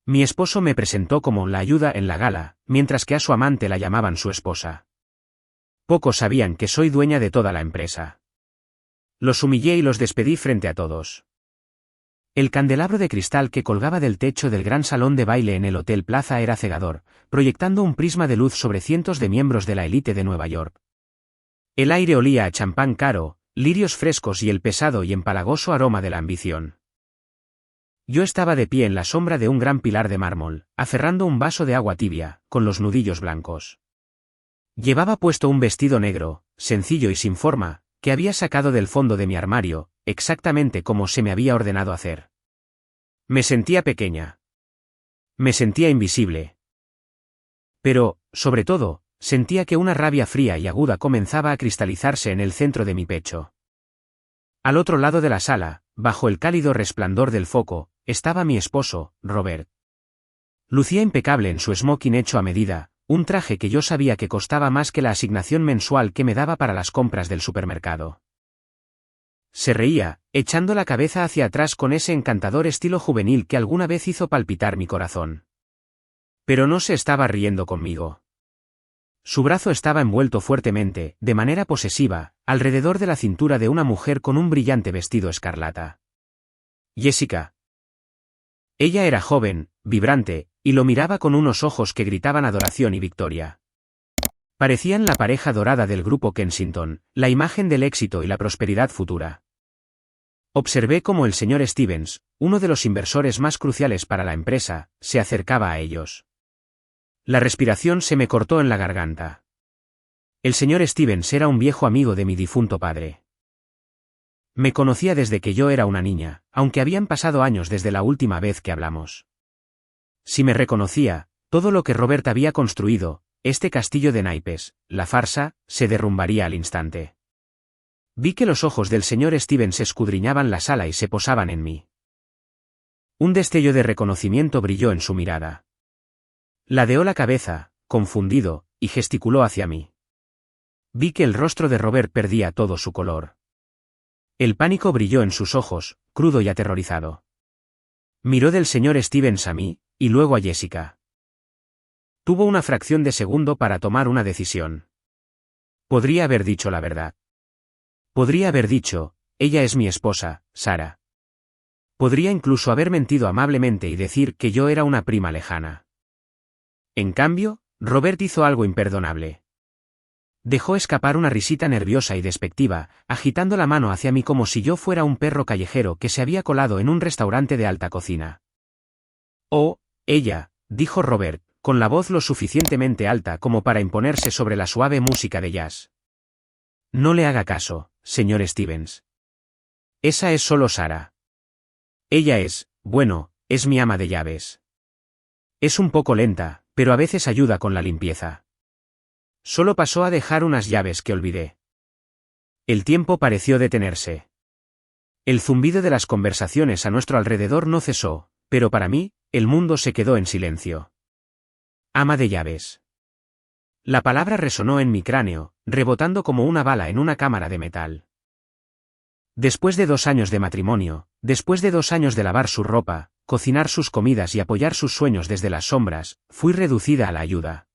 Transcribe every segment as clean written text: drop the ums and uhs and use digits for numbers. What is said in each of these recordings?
Mi esposo me presentó como la ayuda en la gala, mientras que a su amante la llamaban su esposa. Pocos sabían que soy dueña de toda la empresa. Los humillé y los despedí frente a todos. El candelabro de cristal que colgaba del techo del gran salón de baile en el Hotel Plaza era cegador, proyectando un prisma de luz sobre cientos de miembros de la élite de Nueva York. El aire olía a champán caro, lirios frescos y el pesado y empalagoso aroma de la ambición. Yo estaba de pie en la sombra de un gran pilar de mármol, aferrando un vaso de agua tibia, con los nudillos blancos. Llevaba puesto un vestido negro, sencillo y sin forma, que había sacado del fondo de mi armario, exactamente como se me había ordenado hacer. Me sentía pequeña. Me sentía invisible. Pero, sobre todo, sentía que una rabia fría y aguda comenzaba a cristalizarse en el centro de mi pecho. Al otro lado de la sala, bajo el cálido resplandor del foco, estaba mi esposo, Robert. Lucía impecable en su smoking hecho a medida, un traje que yo sabía que costaba más que la asignación mensual que me daba para las compras del supermercado. Se reía, echando la cabeza hacia atrás con ese encantador estilo juvenil que alguna vez hizo palpitar mi corazón. Pero no se estaba riendo conmigo. Su brazo estaba envuelto fuertemente, de manera posesiva, alrededor de la cintura de una mujer con un brillante vestido escarlata. Jessica. Ella era joven, vibrante, y lo miraba con unos ojos que gritaban adoración y victoria. Parecían la pareja dorada del grupo Kensington, la imagen del éxito y la prosperidad futura. Observé cómo el señor Stevens, uno de los inversores más cruciales para la empresa, se acercaba a ellos. La respiración se me cortó en la garganta. El señor Stevens era un viejo amigo de mi difunto padre. Me conocía desde que yo era una niña, aunque habían pasado años desde la última vez que hablamos. Si me reconocía, todo lo que Robert había construido, este castillo de naipes, la farsa, se derrumbaría al instante. Vi que los ojos del señor Stevens escudriñaban la sala y se posaban en mí. Un destello de reconocimiento brilló en su mirada. Ladeó la cabeza, confundido, y gesticuló hacia mí. Vi que el rostro de Robert perdía todo su color. El pánico brilló en sus ojos, crudo y aterrorizado. Miró del señor Stevens a mí, y luego a Jessica. Tuvo una fracción de segundo para tomar una decisión. Podría haber dicho la verdad. Podría haber dicho, ella es mi esposa, Sarah. Podría incluso haber mentido amablemente y decir que yo era una prima lejana. En cambio, Robert hizo algo imperdonable. Dejó escapar una risita nerviosa y despectiva, agitando la mano hacia mí como si yo fuera un perro callejero que se había colado en un restaurante de alta cocina. Oh, ella, dijo Robert, con la voz lo suficientemente alta como para imponerse sobre la suave música de jazz. No le haga caso, señor Stevens. Esa es solo Sarah. Ella es, bueno, es mi ama de llaves. Es un poco lenta, pero a veces ayuda con la limpieza. Solo pasó a dejar unas llaves que olvidé. El tiempo pareció detenerse. El zumbido de las conversaciones a nuestro alrededor no cesó, pero para mí, el mundo se quedó en silencio. Ama de llaves. La palabra resonó en mi cráneo, rebotando como una bala en una cámara de metal. Después de 2 años de matrimonio, después de 2 años de lavar su ropa, cocinar sus comidas y apoyar sus sueños desde las sombras, fui reducida a la ayuda.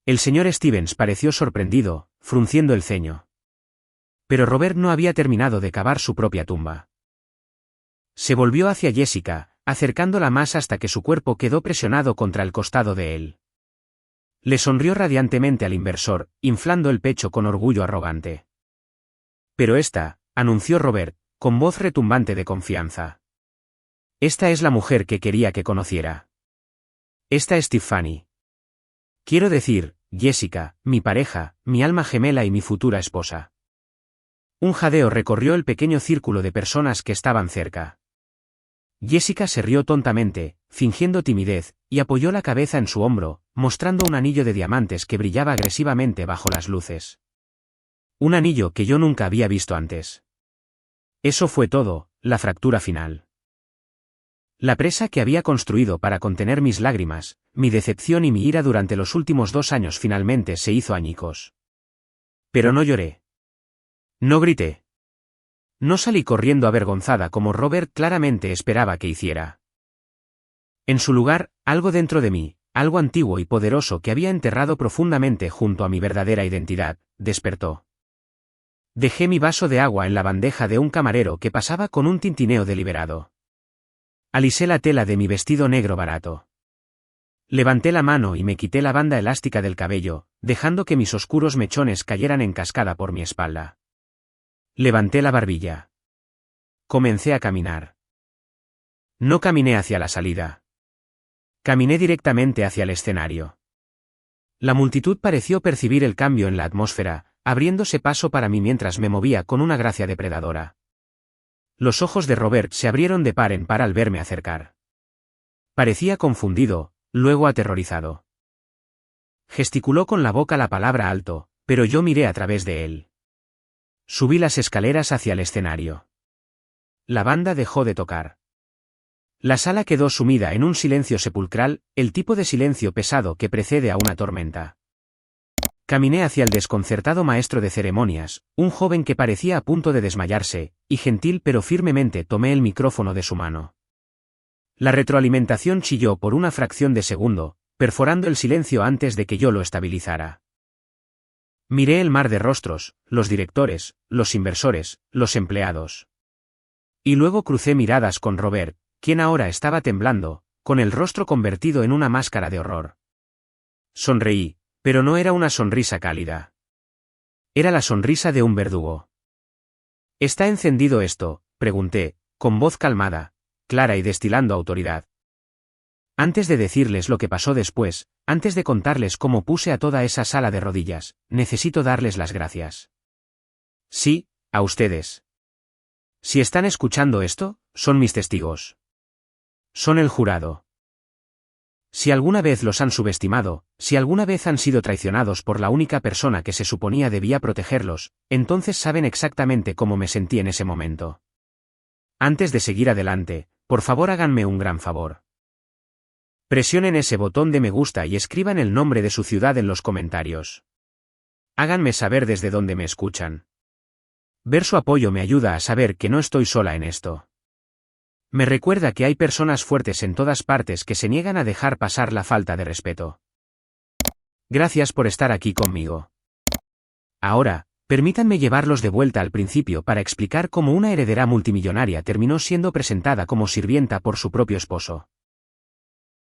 El señor Stevens pareció sorprendido, frunciendo el ceño. Pero Robert no había terminado de cavar su propia tumba. Se volvió hacia Jessica, acercándola más hasta que su cuerpo quedó presionado contra el costado de él. Le sonrió radiantemente al inversor, inflando el pecho con orgullo arrogante. Pero esta, anunció Robert, con voz retumbante de confianza. Esta es la mujer que quería que conociera. Esta es Tiffany. Quiero decir, Jessica, mi pareja, mi alma gemela y mi futura esposa. Un jadeo recorrió el pequeño círculo de personas que estaban cerca. Jessica se rió tontamente, fingiendo timidez, y apoyó la cabeza en su hombro, mostrando un anillo de diamantes que brillaba agresivamente bajo las luces. Un anillo que yo nunca había visto antes. Eso fue todo, la fractura final. La presa que había construido para contener mis lágrimas, mi decepción y mi ira durante los últimos 2 años finalmente se hizo añicos. Pero no lloré. No grité. No salí corriendo avergonzada como Robert claramente esperaba que hiciera. En su lugar, algo dentro de mí, algo antiguo y poderoso que había enterrado profundamente junto a mi verdadera identidad, despertó. Dejé mi vaso de agua en la bandeja de un camarero que pasaba con un tintineo deliberado. Alisé la tela de mi vestido negro barato. Levanté la mano y me quité la banda elástica del cabello, dejando que mis oscuros mechones cayeran en cascada por mi espalda. Levanté la barbilla. Comencé a caminar. No caminé hacia la salida. Caminé directamente hacia el escenario. La multitud pareció percibir el cambio en la atmósfera, abriéndose paso para mí mientras me movía con una gracia depredadora. Los ojos de Robert se abrieron de par en par al verme acercar. Parecía confundido, luego aterrorizado. Gesticuló con la boca la palabra alto, pero yo miré a través de él. Subí las escaleras hacia el escenario. La banda dejó de tocar. La sala quedó sumida en un silencio sepulcral, el tipo de silencio pesado que precede a una tormenta. Caminé hacia el desconcertado maestro de ceremonias, un joven que parecía a punto de desmayarse, y gentil pero firmemente tomé el micrófono de su mano. La retroalimentación chilló por una fracción de segundo, perforando el silencio antes de que yo lo estabilizara. Miré el mar de rostros, los directores, los inversores, los empleados. Y luego crucé miradas con Robert, quien ahora estaba temblando, con el rostro convertido en una máscara de horror. Sonreí, pero no era una sonrisa cálida. Era la sonrisa de un verdugo. ¿Está encendido esto?, pregunté, con voz calmada, clara y destilando autoridad. Antes de decirles lo que pasó después, antes de contarles cómo puse a toda esa sala de rodillas, necesito darles las gracias. Sí, a ustedes. Si están escuchando esto, son mis testigos. Son el jurado. Si alguna vez los han subestimado, si alguna vez han sido traicionados por la única persona que se suponía debía protegerlos, entonces saben exactamente cómo me sentí en ese momento. Antes de seguir adelante, por favor háganme un gran favor. Presionen ese botón de me gusta y escriban el nombre de su ciudad en los comentarios. Háganme saber desde dónde me escuchan. Ver su apoyo me ayuda a saber que no estoy sola en esto. Me recuerda que hay personas fuertes en todas partes que se niegan a dejar pasar la falta de respeto. Gracias por estar aquí conmigo. Ahora, permítanme llevarlos de vuelta al principio para explicar cómo una heredera multimillonaria terminó siendo presentada como sirvienta por su propio esposo.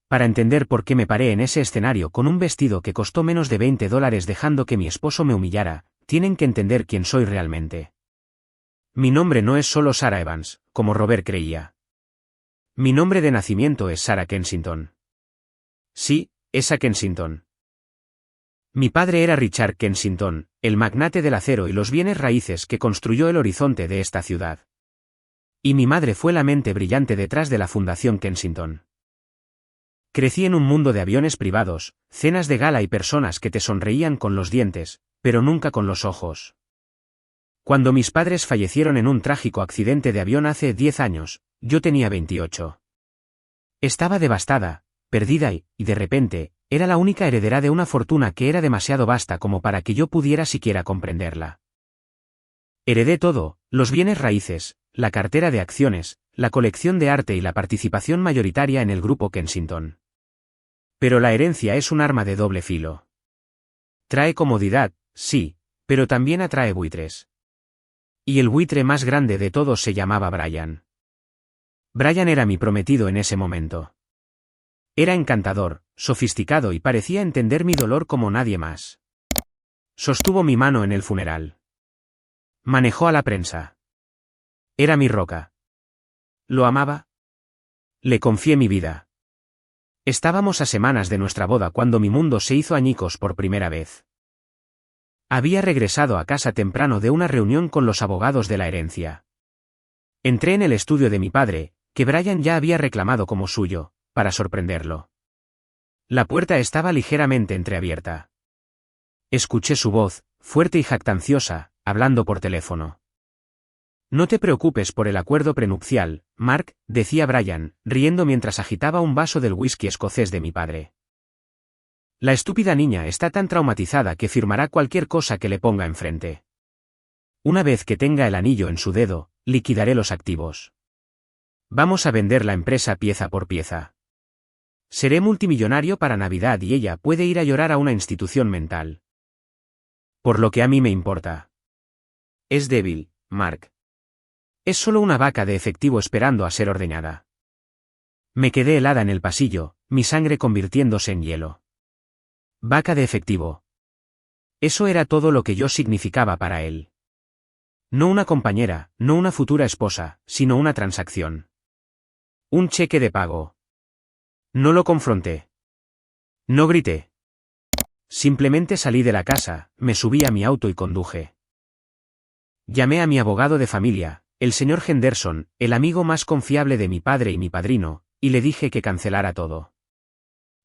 Para entender por qué me paré en ese escenario con un vestido que costó menos de $20 dejando que mi esposo me humillara, tienen que entender quién soy realmente. Mi nombre no es solo Sarah Evans, como Robert creía. Mi nombre de nacimiento es Sarah Kensington. Sí, esa Kensington. Mi padre era Richard Kensington, el magnate del acero y los bienes raíces que construyó el horizonte de esta ciudad. Y mi madre fue la mente brillante detrás de la Fundación Kensington. Crecí en un mundo de aviones privados, cenas de gala y personas que te sonreían con los dientes, pero nunca con los ojos. Cuando mis padres fallecieron en un trágico accidente de avión hace 10 años, yo tenía 28. Estaba devastada, perdida y, de repente, era la única heredera de una fortuna que era demasiado vasta como para que yo pudiera siquiera comprenderla. Heredé todo, los bienes raíces, la cartera de acciones, la colección de arte y la participación mayoritaria en el grupo Kensington. Pero la herencia es un arma de doble filo. Trae comodidad, sí, pero también atrae buitres. Y el buitre más grande de todos se llamaba Brian. Brian era mi prometido en ese momento. Era encantador, sofisticado y parecía entender mi dolor como nadie más. Sostuvo mi mano en el funeral. Manejó a la prensa. Era mi roca. ¿Lo amaba? Le confié mi vida. Estábamos a semanas de nuestra boda cuando mi mundo se hizo añicos por primera vez. Había regresado a casa temprano de una reunión con los abogados de la herencia. Entré en el estudio de mi padre, que Brian ya había reclamado como suyo, para sorprenderlo. La puerta estaba ligeramente entreabierta. Escuché su voz, fuerte y jactanciosa, hablando por teléfono. No te preocupes por el acuerdo prenupcial, Mark, decía Brian, riendo mientras agitaba un vaso del whisky escocés de mi padre. La estúpida niña está tan traumatizada que firmará cualquier cosa que le ponga enfrente. Una vez que tenga el anillo en su dedo, liquidaré los activos. Vamos a vender la empresa pieza por pieza. Seré multimillonario para Navidad y ella puede ir a llorar a una institución mental. Por lo que a mí me importa. Es débil, Mark. Es solo una vaca de efectivo esperando a ser ordeñada. Me quedé helada en el pasillo, mi sangre convirtiéndose en hielo. Vaca de efectivo. Eso era todo lo que yo significaba para él. No una compañera, no una futura esposa, sino una transacción. Un cheque de pago. No lo confronté. No grité. Simplemente salí de la casa, me subí a mi auto y conduje. Llamé a mi abogado de familia, el señor Henderson, el amigo más confiable de mi padre y mi padrino, y le dije que cancelara todo.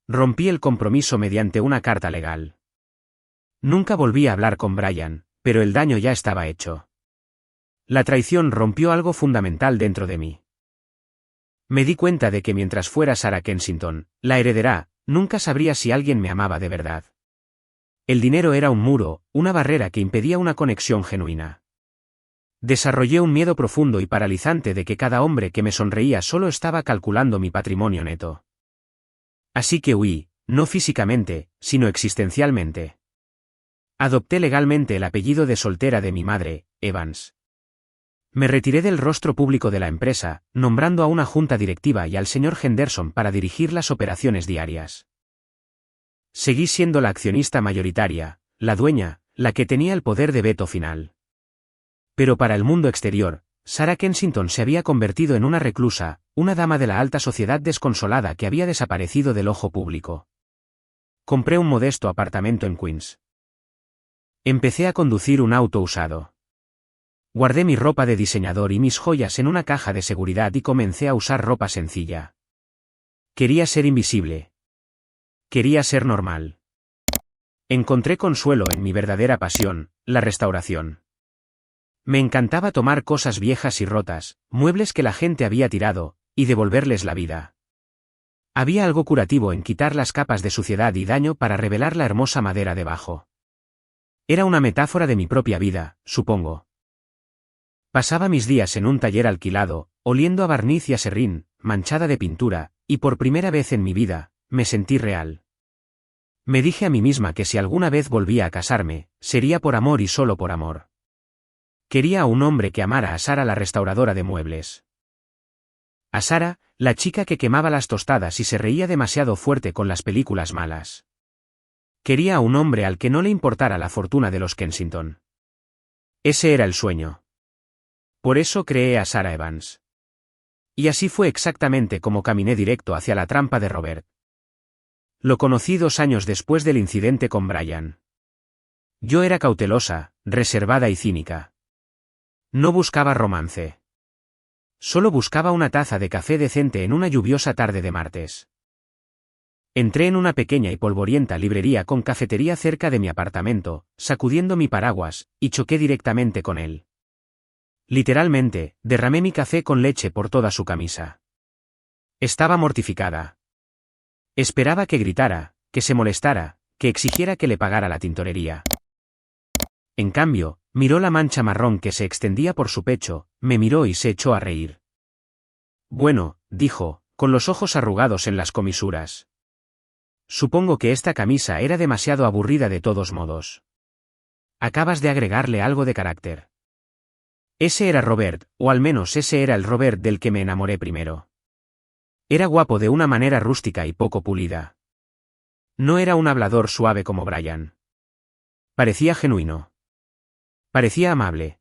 Rompí el compromiso mediante una carta legal. Nunca volví a hablar con Brian, pero el daño ya estaba hecho. La traición rompió algo fundamental dentro de mí. Me di cuenta de que mientras fuera Sarah Kensington, la heredera, nunca sabría si alguien me amaba de verdad. El dinero era un muro, una barrera que impedía una conexión genuina. Desarrollé un miedo profundo y paralizante de que cada hombre que me sonreía solo estaba calculando mi patrimonio neto. Así que huí, no físicamente, sino existencialmente. Adopté legalmente el apellido de soltera de mi madre, Evans. Me retiré del rostro público de la empresa, nombrando a una junta directiva y al señor Henderson para dirigir las operaciones diarias. Seguí siendo la accionista mayoritaria, la dueña, la que tenía el poder de veto final. Pero para el mundo exterior, Sarah Kensington se había convertido en una reclusa, una dama de la alta sociedad desconsolada que había desaparecido del ojo público. Compré un modesto apartamento en Queens. Empecé a conducir un auto usado. Guardé mi ropa de diseñador y mis joyas en una caja de seguridad y comencé a usar ropa sencilla. Quería ser invisible. Quería ser normal. Encontré consuelo en mi verdadera pasión, la restauración. Me encantaba tomar cosas viejas y rotas, muebles que la gente había tirado, y devolverles la vida. Había algo curativo en quitar las capas de suciedad y daño para revelar la hermosa madera debajo. Era una metáfora de mi propia vida, supongo. Pasaba mis días en un taller alquilado, oliendo a barniz y a serrín, manchada de pintura, y por primera vez en mi vida, me sentí real. Me dije a mí misma que si alguna vez volvía a casarme, sería por amor y solo por amor. Quería a un hombre que amara a Sarah, la restauradora de muebles. A Sarah, la chica que quemaba las tostadas y se reía demasiado fuerte con las películas malas. Quería a un hombre al que no le importara la fortuna de los Kensington. Ese era el sueño. Por eso creé a Sarah Evans. Y así fue exactamente como caminé directo hacia la trampa de Robert. Lo conocí 2 años después del incidente con Brian. Yo era cautelosa, reservada y cínica. No buscaba romance. Solo buscaba una taza de café decente en una lluviosa tarde de martes. Entré en una pequeña y polvorienta librería con cafetería cerca de mi apartamento, sacudiendo mi paraguas, y choqué directamente con él. Literalmente, derramé mi café con leche por toda su camisa. Estaba mortificada. Esperaba que gritara, que se molestara, que exigiera que le pagara la tintorería. En cambio, miró la mancha marrón que se extendía por su pecho, me miró y se echó a reír. Bueno, dijo, con los ojos arrugados en las comisuras. Supongo que esta camisa era demasiado aburrida de todos modos. Acabas de agregarle algo de carácter. Ese era Robert, o al menos ese era el Robert del que me enamoré primero. Era guapo de una manera rústica y poco pulida. No era un hablador suave como Brian. Parecía genuino. Parecía amable.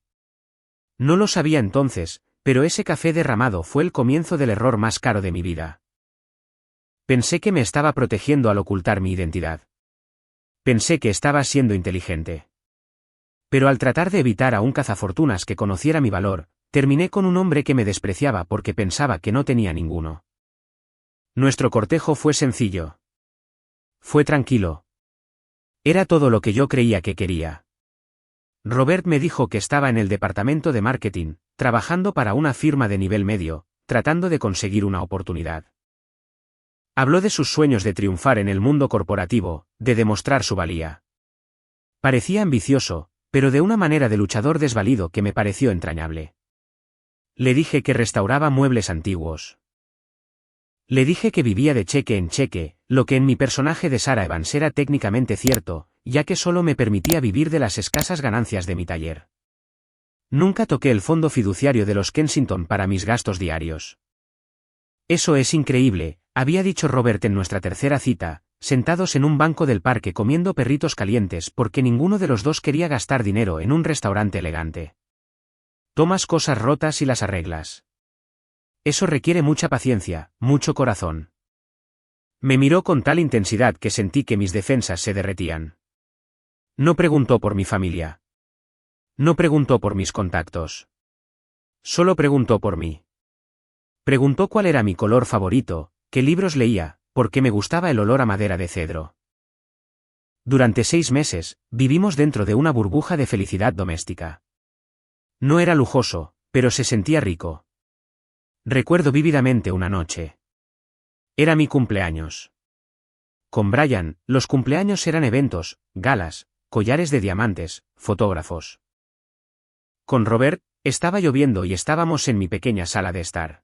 No lo sabía entonces, pero ese café derramado fue el comienzo del error más caro de mi vida. Pensé que me estaba protegiendo al ocultar mi identidad. Pensé que estaba siendo inteligente. Pero al tratar de evitar a un cazafortunas que conociera mi valor, terminé con un hombre que me despreciaba porque pensaba que no tenía ninguno. Nuestro cortejo fue sencillo. Fue tranquilo. Era todo lo que yo creía que quería. Robert me dijo que estaba en el departamento de marketing, trabajando para una firma de nivel medio, tratando de conseguir una oportunidad. Habló de sus sueños de triunfar en el mundo corporativo, de demostrar su valía. Parecía ambicioso, pero de una manera de luchador desvalido que me pareció entrañable. Le dije que restauraba muebles antiguos. Le dije que vivía de cheque en cheque, lo que en mi personaje de Sarah Evans era técnicamente cierto, ya que solo me permitía vivir de las escasas ganancias de mi taller. Nunca toqué el fondo fiduciario de los Kensington para mis gastos diarios. Eso es increíble, había dicho Robert en nuestra tercera cita, sentados en un banco del parque comiendo perritos calientes porque ninguno de los dos quería gastar dinero en un restaurante elegante. Tomas cosas rotas y las arreglas. Eso requiere mucha paciencia, mucho corazón. Me miró con tal intensidad que sentí que mis defensas se derretían. No preguntó por mi familia. No preguntó por mis contactos. Solo preguntó por mí. Preguntó cuál era mi color favorito, qué libros leía, por qué me gustaba el olor a madera de cedro. Durante 6 meses, vivimos dentro de una burbuja de felicidad doméstica. No era lujoso, pero se sentía rico. Recuerdo vívidamente una noche. Era mi cumpleaños. Con Brian, los cumpleaños eran eventos, galas, collares de diamantes, fotógrafos. Con Robert, estaba lloviendo y estábamos en mi pequeña sala de estar.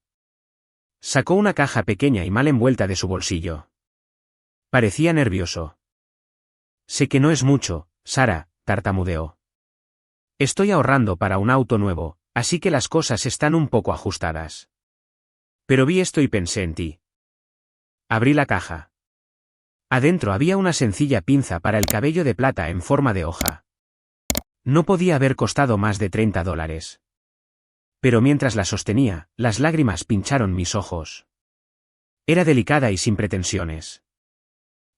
Sacó una caja pequeña y mal envuelta de su bolsillo. Parecía nervioso. Sé que no es mucho, Sarah, tartamudeó. Estoy ahorrando para un auto nuevo, así que las cosas están un poco ajustadas. Pero vi esto y pensé en ti. Abrí la caja. Adentro había una sencilla pinza para el cabello de plata en forma de hoja. No podía haber costado más de $30. Pero mientras la sostenía, las lágrimas pincharon mis ojos. Era delicada y sin pretensiones.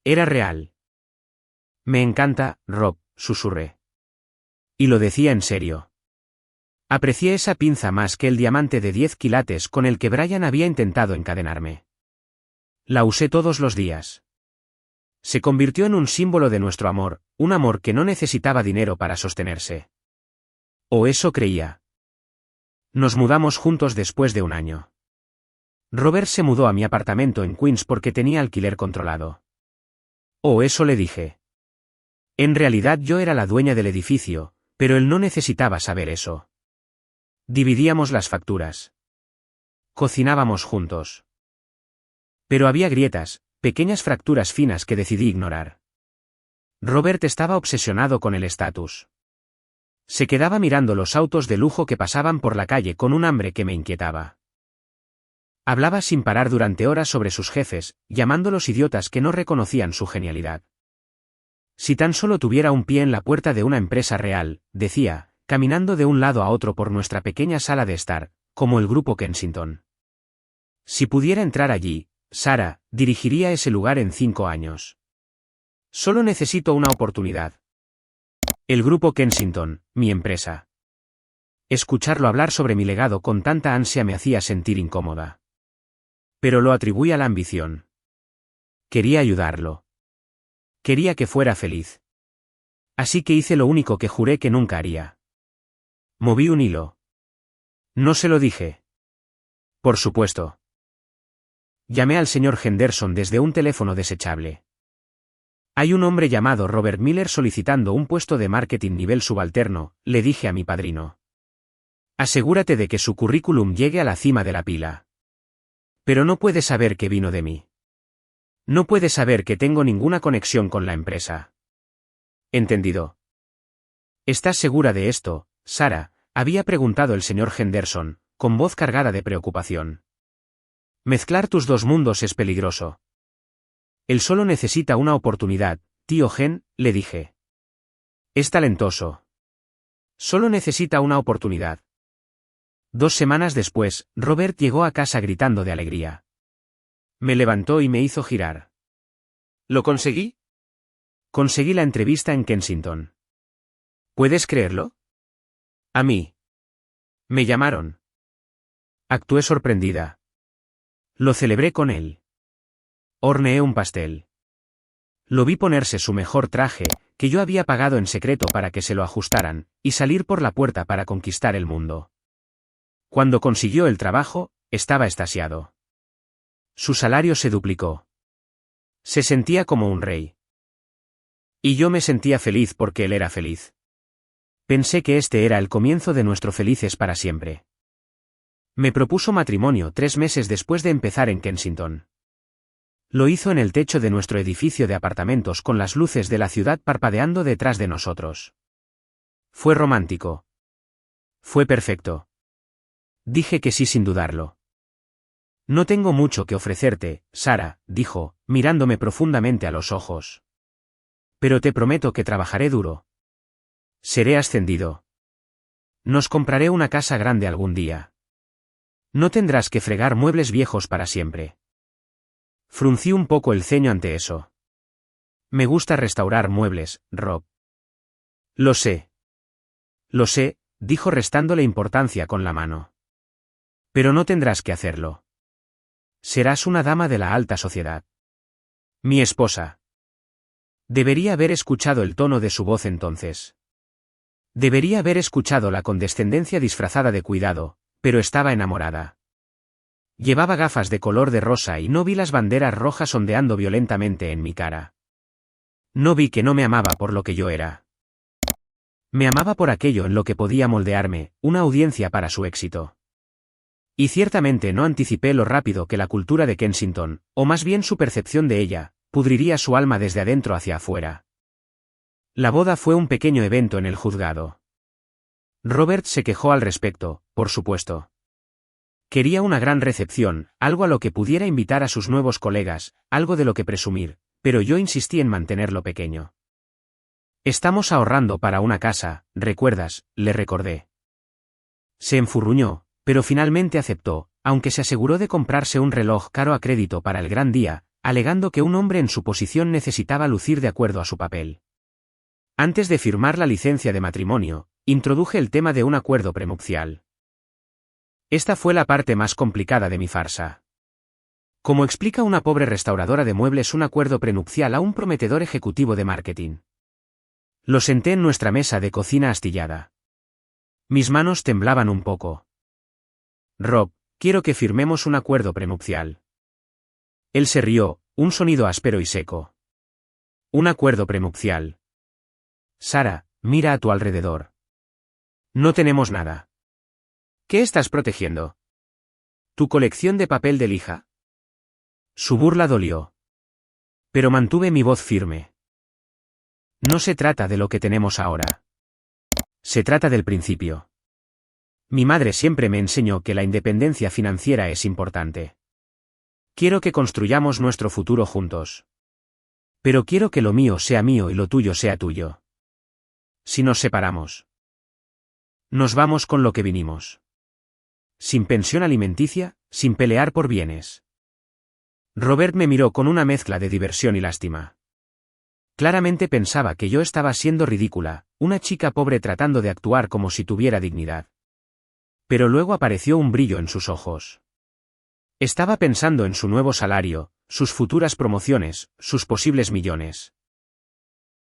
Era real. Me encanta, Rob, susurré. Y lo decía en serio. Aprecié esa pinza más que el diamante de 10 quilates con el que Brian había intentado encadenarme. La usé todos los días. Se convirtió en un símbolo de nuestro amor, un amor que no necesitaba dinero para sostenerse. O eso creía. Nos mudamos juntos después de un año. Robert se mudó a mi apartamento en Queens porque tenía alquiler controlado. O eso le dije. En realidad yo era la dueña del edificio, pero él no necesitaba saber eso. Dividíamos las facturas. Cocinábamos juntos. Pero había grietas, pequeñas fracturas finas que decidí ignorar. Robert estaba obsesionado con el estatus. Se quedaba mirando los autos de lujo que pasaban por la calle con un hambre que me inquietaba. Hablaba sin parar durante horas sobre sus jefes, llamándolos idiotas que no reconocían su genialidad. Si tan solo tuviera un pie en la puerta de una empresa real, decía, caminando de un lado a otro por nuestra pequeña sala de estar, como el grupo Kensington. Si pudiera entrar allí, Sarah, dirigiría ese lugar en 5 años. Solo necesito una oportunidad. El grupo Kensington, mi empresa. Escucharlo hablar sobre mi legado con tanta ansia me hacía sentir incómoda. Pero lo atribuí a la ambición. Quería ayudarlo. Quería que fuera feliz. Así que hice lo único que juré que nunca haría. Moví un hilo. No se lo dije. Por supuesto. Llamé al señor Henderson desde un teléfono desechable. Hay un hombre llamado Robert Miller solicitando un puesto de marketing nivel subalterno, le dije a mi padrino. Asegúrate de que su currículum llegue a la cima de la pila. Pero no puede saber que vino de mí. No puede saber que tengo ninguna conexión con la empresa. ¿Entendido? ¿Estás segura de esto, Sarah?, había preguntado el señor Henderson, con voz cargada de preocupación. Mezclar tus dos mundos es peligroso. Él solo necesita una oportunidad, tío Hen, le dije. Es talentoso. Solo necesita una oportunidad. 2 semanas después, Robert llegó a casa gritando de alegría. Me levantó y me hizo girar. ¿Lo conseguí? Conseguí la entrevista en Kensington. ¿Puedes creerlo? A mí. Me llamaron. Actué sorprendida. Lo celebré con él. Horneé un pastel. Lo vi ponerse su mejor traje, que yo había pagado en secreto para que se lo ajustaran, y salir por la puerta para conquistar el mundo. Cuando consiguió el trabajo, estaba extasiado. Su salario se duplicó. Se sentía como un rey. Y yo me sentía feliz porque él era feliz. Pensé que este era el comienzo de nuestro felices para siempre. Me propuso matrimonio 3 meses después de empezar en Kensington. Lo hizo en el techo de nuestro edificio de apartamentos con las luces de la ciudad parpadeando detrás de nosotros. Fue romántico. Fue perfecto. Dije que sí sin dudarlo. No tengo mucho que ofrecerte, Sara, dijo, mirándome profundamente a los ojos. Pero te prometo que trabajaré duro. Seré ascendido. Nos compraré una casa grande algún día. No tendrás que fregar muebles viejos para siempre. Fruncí un poco el ceño ante eso. Me gusta restaurar muebles, Rob. Lo sé. Lo sé, dijo restándole importancia con la mano. Pero no tendrás que hacerlo. Serás una dama de la alta sociedad. Mi esposa. Debería haber escuchado el tono de su voz entonces. Debería haber escuchado la condescendencia disfrazada de cuidado, pero estaba enamorada. Llevaba gafas de color de rosa y no vi las banderas rojas ondeando violentamente en mi cara. No vi que no me amaba por lo que yo era. Me amaba por aquello en lo que podía moldearme, una audiencia para su éxito. Y ciertamente no anticipé lo rápido que la cultura de Kensington, o más bien su percepción de ella, pudriría su alma desde adentro hacia afuera. La boda fue un pequeño evento en el juzgado. Robert se quejó al respecto, por supuesto. Quería una gran recepción, algo a lo que pudiera invitar a sus nuevos colegas, algo de lo que presumir, pero yo insistí en mantenerlo pequeño. Estamos ahorrando para una casa, ¿recuerdas?, le recordé. Se enfurruñó, pero finalmente aceptó, aunque se aseguró de comprarse un reloj caro a crédito para el gran día, alegando que un hombre en su posición necesitaba lucir de acuerdo a su papel. Antes de firmar la licencia de matrimonio, introduje el tema de un acuerdo prenupcial. Esta fue la parte más complicada de mi farsa. ¿Cómo explica una pobre restauradora de muebles un acuerdo prenupcial a un prometedor ejecutivo de marketing? Lo senté en nuestra mesa de cocina astillada. Mis manos temblaban un poco. Rob, quiero que firmemos un acuerdo prenupcial. Él se rió, un sonido áspero y seco. Un acuerdo prenupcial. Sara, mira a tu alrededor. No tenemos nada. ¿Qué estás protegiendo? ¿Tu colección de papel de lija? Su burla dolió. Pero mantuve mi voz firme. No se trata de lo que tenemos ahora. Se trata del principio. Mi madre siempre me enseñó que la independencia financiera es importante. Quiero que construyamos nuestro futuro juntos. Pero quiero que lo mío sea mío y lo tuyo sea tuyo. Si nos separamos, nos vamos con lo que vinimos. Sin pensión alimenticia, sin pelear por bienes. Robert me miró con una mezcla de diversión y lástima. Claramente pensaba que yo estaba siendo ridícula, una chica pobre tratando de actuar como si tuviera dignidad. Pero luego apareció un brillo en sus ojos. Estaba pensando en su nuevo salario, sus futuras promociones, sus posibles millones.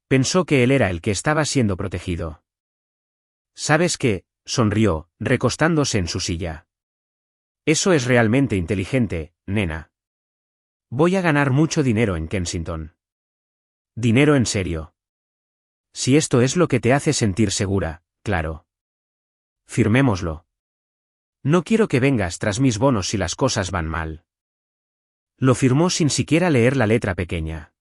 Pensó que él era el que estaba siendo protegido. ¿Sabes qué?, sonrió, recostándose en su silla. Eso es realmente inteligente, nena. Voy a ganar mucho dinero en Kensington. Dinero en serio. Si esto es lo que te hace sentir segura, claro. Firmémoslo. No quiero que vengas tras mis bonos si las cosas van mal. Lo firmó sin siquiera leer la letra pequeña.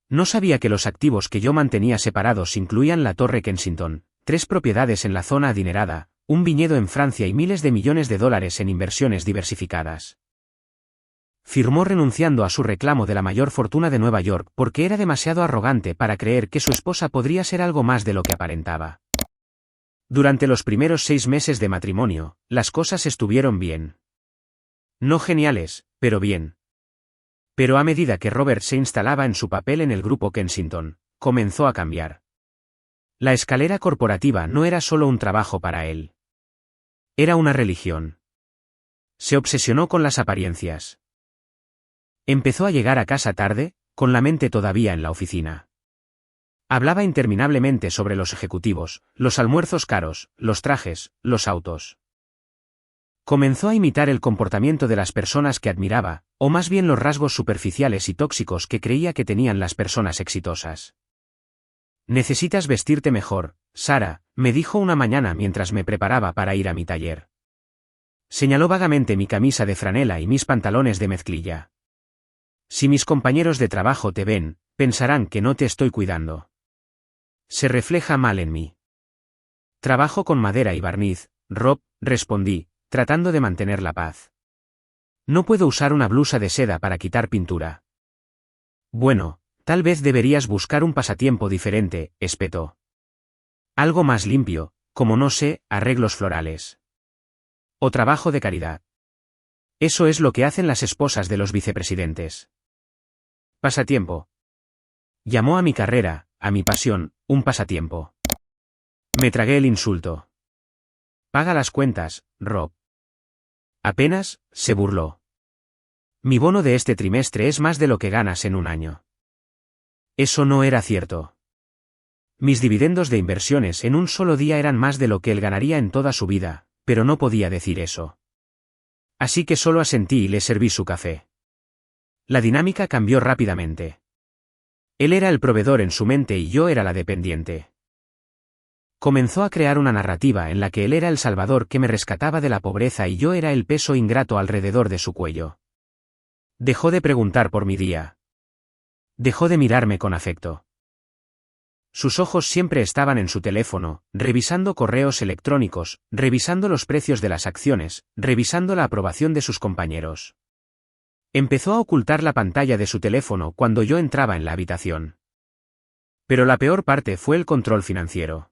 No sabía que los activos que yo mantenía separados incluían la Torre Kensington, 3 propiedades en la zona adinerada, un viñedo en Francia y miles de millones de dólares en inversiones diversificadas. Firmó renunciando a su reclamo de la mayor fortuna de Nueva York porque era demasiado arrogante para creer que su esposa podría ser algo más de lo que aparentaba. Durante los primeros 6 meses de matrimonio, las cosas estuvieron bien. No geniales, pero bien. Pero a medida que Robert se instalaba en su papel en el grupo Kensington, comenzó a cambiar. La escalera corporativa no era solo un trabajo para él. Era una religión. Se obsesionó con las apariencias. Empezó a llegar a casa tarde, con la mente todavía en la oficina. Hablaba interminablemente sobre los ejecutivos, los almuerzos caros, los trajes, los autos. Comenzó a imitar el comportamiento de las personas que admiraba, o más bien los rasgos superficiales y tóxicos que creía que tenían las personas exitosas. Necesitas vestirte mejor, Sara, me dijo una mañana mientras me preparaba para ir a mi taller. Señaló vagamente mi camisa de franela y mis pantalones de mezclilla. Si mis compañeros de trabajo te ven, pensarán que no te estoy cuidando. Se refleja mal en mí. Trabajo con madera y barniz, Rob, respondí, tratando de mantener la paz. No puedo usar una blusa de seda para quitar pintura. Bueno, tal vez deberías buscar un pasatiempo diferente, espetó. Algo más limpio, como no sé, arreglos florales. O trabajo de caridad. Eso es lo que hacen las esposas de los vicepresidentes. Pasatiempo. Llamó a mi carrera, a mi pasión, un pasatiempo. Me tragué el insulto. Paga las cuentas, Rob. Apenas, se burló. Mi bono de este trimestre es más de lo que ganas en un año. Eso no era cierto. Mis dividendos de inversiones en un solo día eran más de lo que él ganaría en toda su vida, pero no podía decir eso. Así que solo asentí y le serví su café. La dinámica cambió rápidamente. Él era el proveedor en su mente y yo era la dependiente. Comenzó a crear una narrativa en la que él era el salvador que me rescataba de la pobreza y yo era el peso ingrato alrededor de su cuello. Dejó de preguntar por mi día. Dejó de mirarme con afecto. Sus ojos siempre estaban en su teléfono, revisando correos electrónicos, revisando los precios de las acciones, revisando la aprobación de sus compañeros. Empezó a ocultar la pantalla de su teléfono cuando yo entraba en la habitación. Pero la peor parte fue el control financiero.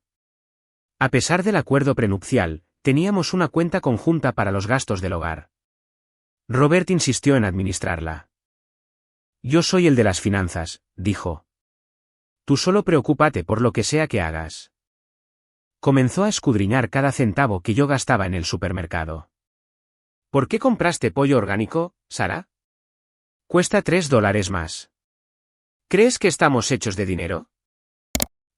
A pesar del acuerdo prenupcial, teníamos una cuenta conjunta para los gastos del hogar. Robert insistió en administrarla. Yo soy el de las finanzas, dijo. Tú solo preocúpate por lo que sea que hagas. Comenzó a escudriñar cada centavo que yo gastaba en el supermercado. ¿Por qué compraste pollo orgánico, Sara? Cuesta $3 más. ¿Crees que estamos hechos de dinero?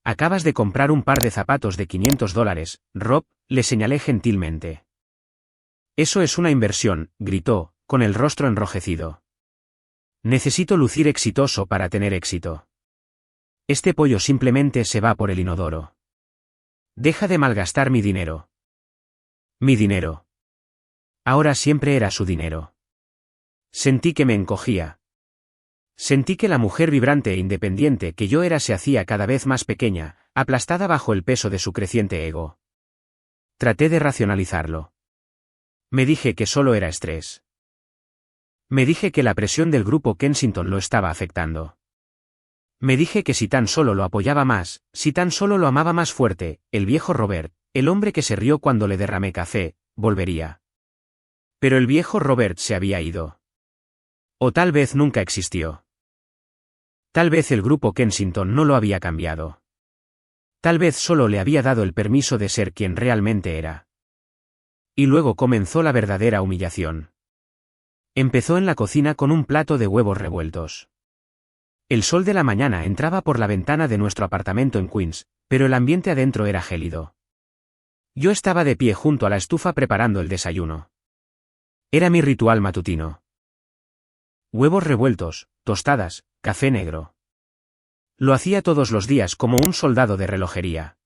Acabas de comprar un par de zapatos de $500, Rob, le señalé gentilmente. Eso es una inversión, gritó, con el rostro enrojecido. Necesito lucir exitoso para tener éxito. Este pollo simplemente se va por el inodoro. Deja de malgastar mi dinero. Mi dinero. Ahora siempre era su dinero. Sentí que me encogía. Sentí que la mujer vibrante e independiente que yo era se hacía cada vez más pequeña, aplastada bajo el peso de su creciente ego. Traté de racionalizarlo. Me dije que solo era estrés. Me dije que la presión del grupo Kensington lo estaba afectando. Me dije que si tan solo lo apoyaba más, si tan solo lo amaba más fuerte, el viejo Robert, el hombre que se rió cuando le derramé café, volvería. Pero el viejo Robert se había ido. O tal vez nunca existió. Tal vez el grupo Kensington no lo había cambiado. Tal vez solo le había dado el permiso de ser quien realmente era. Y luego comenzó la verdadera humillación. Empezó en la cocina con un plato de huevos revueltos. El sol de la mañana entraba por la ventana de nuestro apartamento en Queens, pero el ambiente adentro era gélido. Yo estaba de pie junto a la estufa preparando el desayuno. Era mi ritual matutino. Huevos revueltos, tostadas, café negro. Lo hacía todos los días como un soldado de relojería.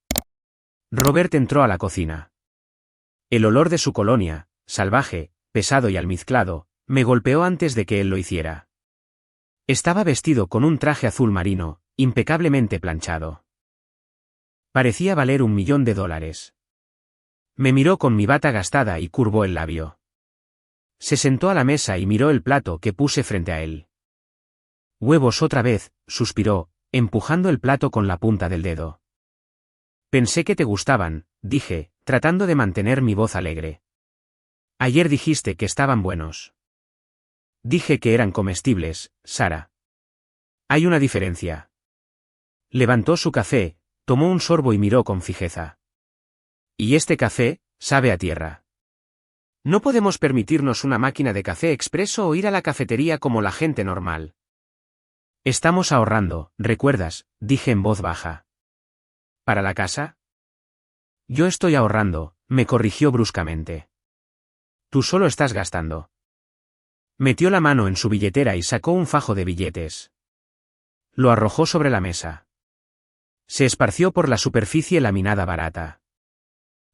Robert entró a la cocina. El olor de su colonia, salvaje, pesado y almizclado, me golpeó antes de que él lo hiciera. Estaba vestido con un traje azul marino, impecablemente planchado. Parecía valer $1.000.000. Me miró con mi bata gastada y curvó el labio. Se sentó a la mesa y miró el plato que puse frente a él. Huevos otra vez, suspiró, empujando el plato con la punta del dedo. Pensé que te gustaban, dije, tratando de mantener mi voz alegre. Ayer dijiste que estaban buenos. Dije que eran comestibles, Sara. Hay una diferencia. Levantó su café, tomó un sorbo y miró con fijeza. Y este café, sabe a tierra. No podemos permitirnos una máquina de café expreso o ir a la cafetería como la gente normal. Estamos ahorrando, ¿recuerdas?, dije en voz baja. ¿Para la casa? Yo estoy ahorrando, me corrigió bruscamente. Tú solo estás gastando. Metió la mano en su billetera y sacó un fajo de billetes. Lo arrojó sobre la mesa. Se esparció por la superficie laminada barata.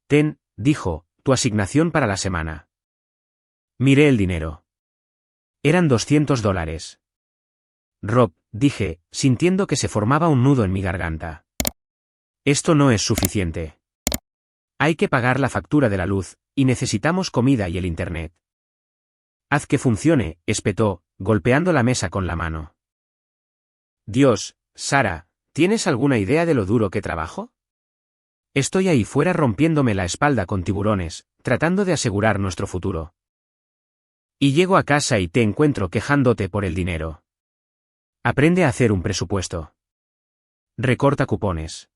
Ten, dijo, tu asignación para la semana. Miré el dinero. Eran $200. Rob, dije, sintiendo que se formaba un nudo en mi garganta. Esto no es suficiente. Hay que pagar la factura de la luz, y necesitamos comida y el internet. Haz que funcione, espetó, golpeando la mesa con la mano. Dios, Sara, ¿tienes alguna idea de lo duro que trabajo? Estoy ahí fuera rompiéndome la espalda con tiburones, tratando de asegurar nuestro futuro. Y llego a casa y te encuentro quejándote por el dinero. Aprende a hacer un presupuesto. Recorta cupones.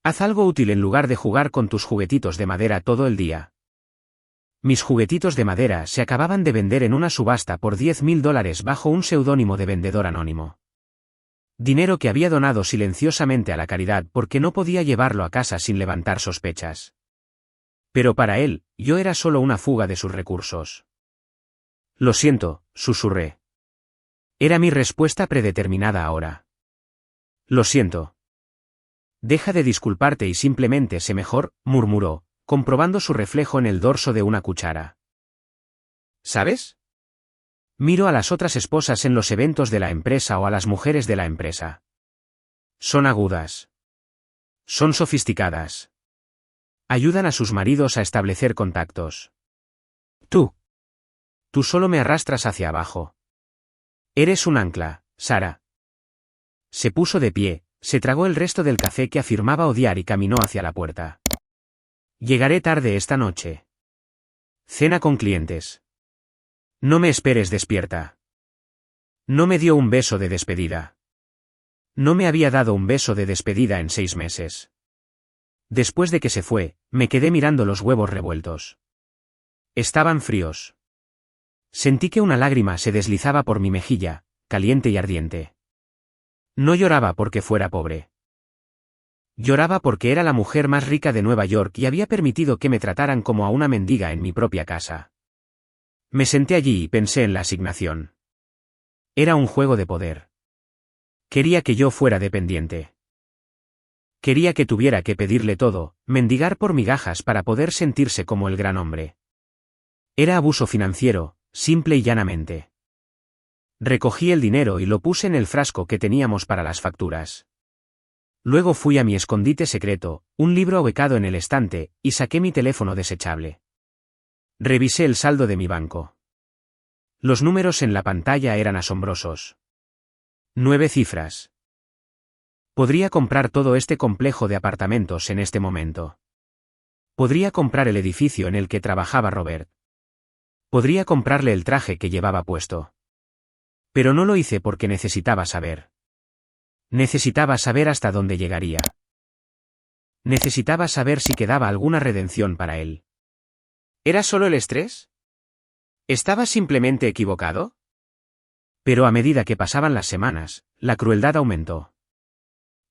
Haz algo útil en lugar de jugar con tus juguetitos de madera todo el día. Mis juguetitos de madera se acababan de vender en una subasta por $10.000 bajo un seudónimo de vendedor anónimo. Dinero que había donado silenciosamente a la caridad porque no podía llevarlo a casa sin levantar sospechas. Pero para él, yo era solo una fuga de sus recursos. Lo siento, susurré. Era mi respuesta predeterminada ahora. Lo siento. Deja de disculparte y simplemente sé mejor, murmuró, comprobando su reflejo en el dorso de una cuchara. ¿Sabes? Miro a las otras esposas en los eventos de la empresa o a las mujeres de la empresa. Son agudas. Son sofisticadas. Ayudan a sus maridos a establecer contactos. Tú solo me arrastras hacia abajo. Eres un ancla, Sara. Se puso de pie, se tragó el resto del café que afirmaba odiar y caminó hacia la puerta. Llegaré tarde esta noche. Cena con clientes. No me esperes despierta. No me dio un beso de despedida. No me había dado un beso de despedida en 6 meses. Después de que se fue, me quedé mirando los huevos revueltos. Estaban fríos. Sentí que una lágrima se deslizaba por mi mejilla, caliente y ardiente. No lloraba porque fuera pobre. Lloraba porque era la mujer más rica de Nueva York y había permitido que me trataran como a una mendiga en mi propia casa. Me senté allí y pensé en la asignación. Era un juego de poder. Quería que yo fuera dependiente. Quería que tuviera que pedirle todo, mendigar por migajas para poder sentirse como el gran hombre. Era abuso financiero, simple y llanamente. Recogí el dinero y lo puse en el frasco que teníamos para las facturas. Luego fui a mi escondite secreto, un libro ubicado en el estante, y saqué mi teléfono desechable. Revisé el saldo de mi banco. Los números en la pantalla eran asombrosos. 9 cifras. Podría comprar todo este complejo de apartamentos en este momento. Podría comprar el edificio en el que trabajaba Robert. Podría comprarle el traje que llevaba puesto. Pero no lo hice porque necesitaba saber. Necesitaba saber hasta dónde llegaría. Necesitaba saber si quedaba alguna redención para él. ¿Era solo el estrés? ¿Estaba simplemente equivocado? Pero a medida que pasaban las semanas, la crueldad aumentó.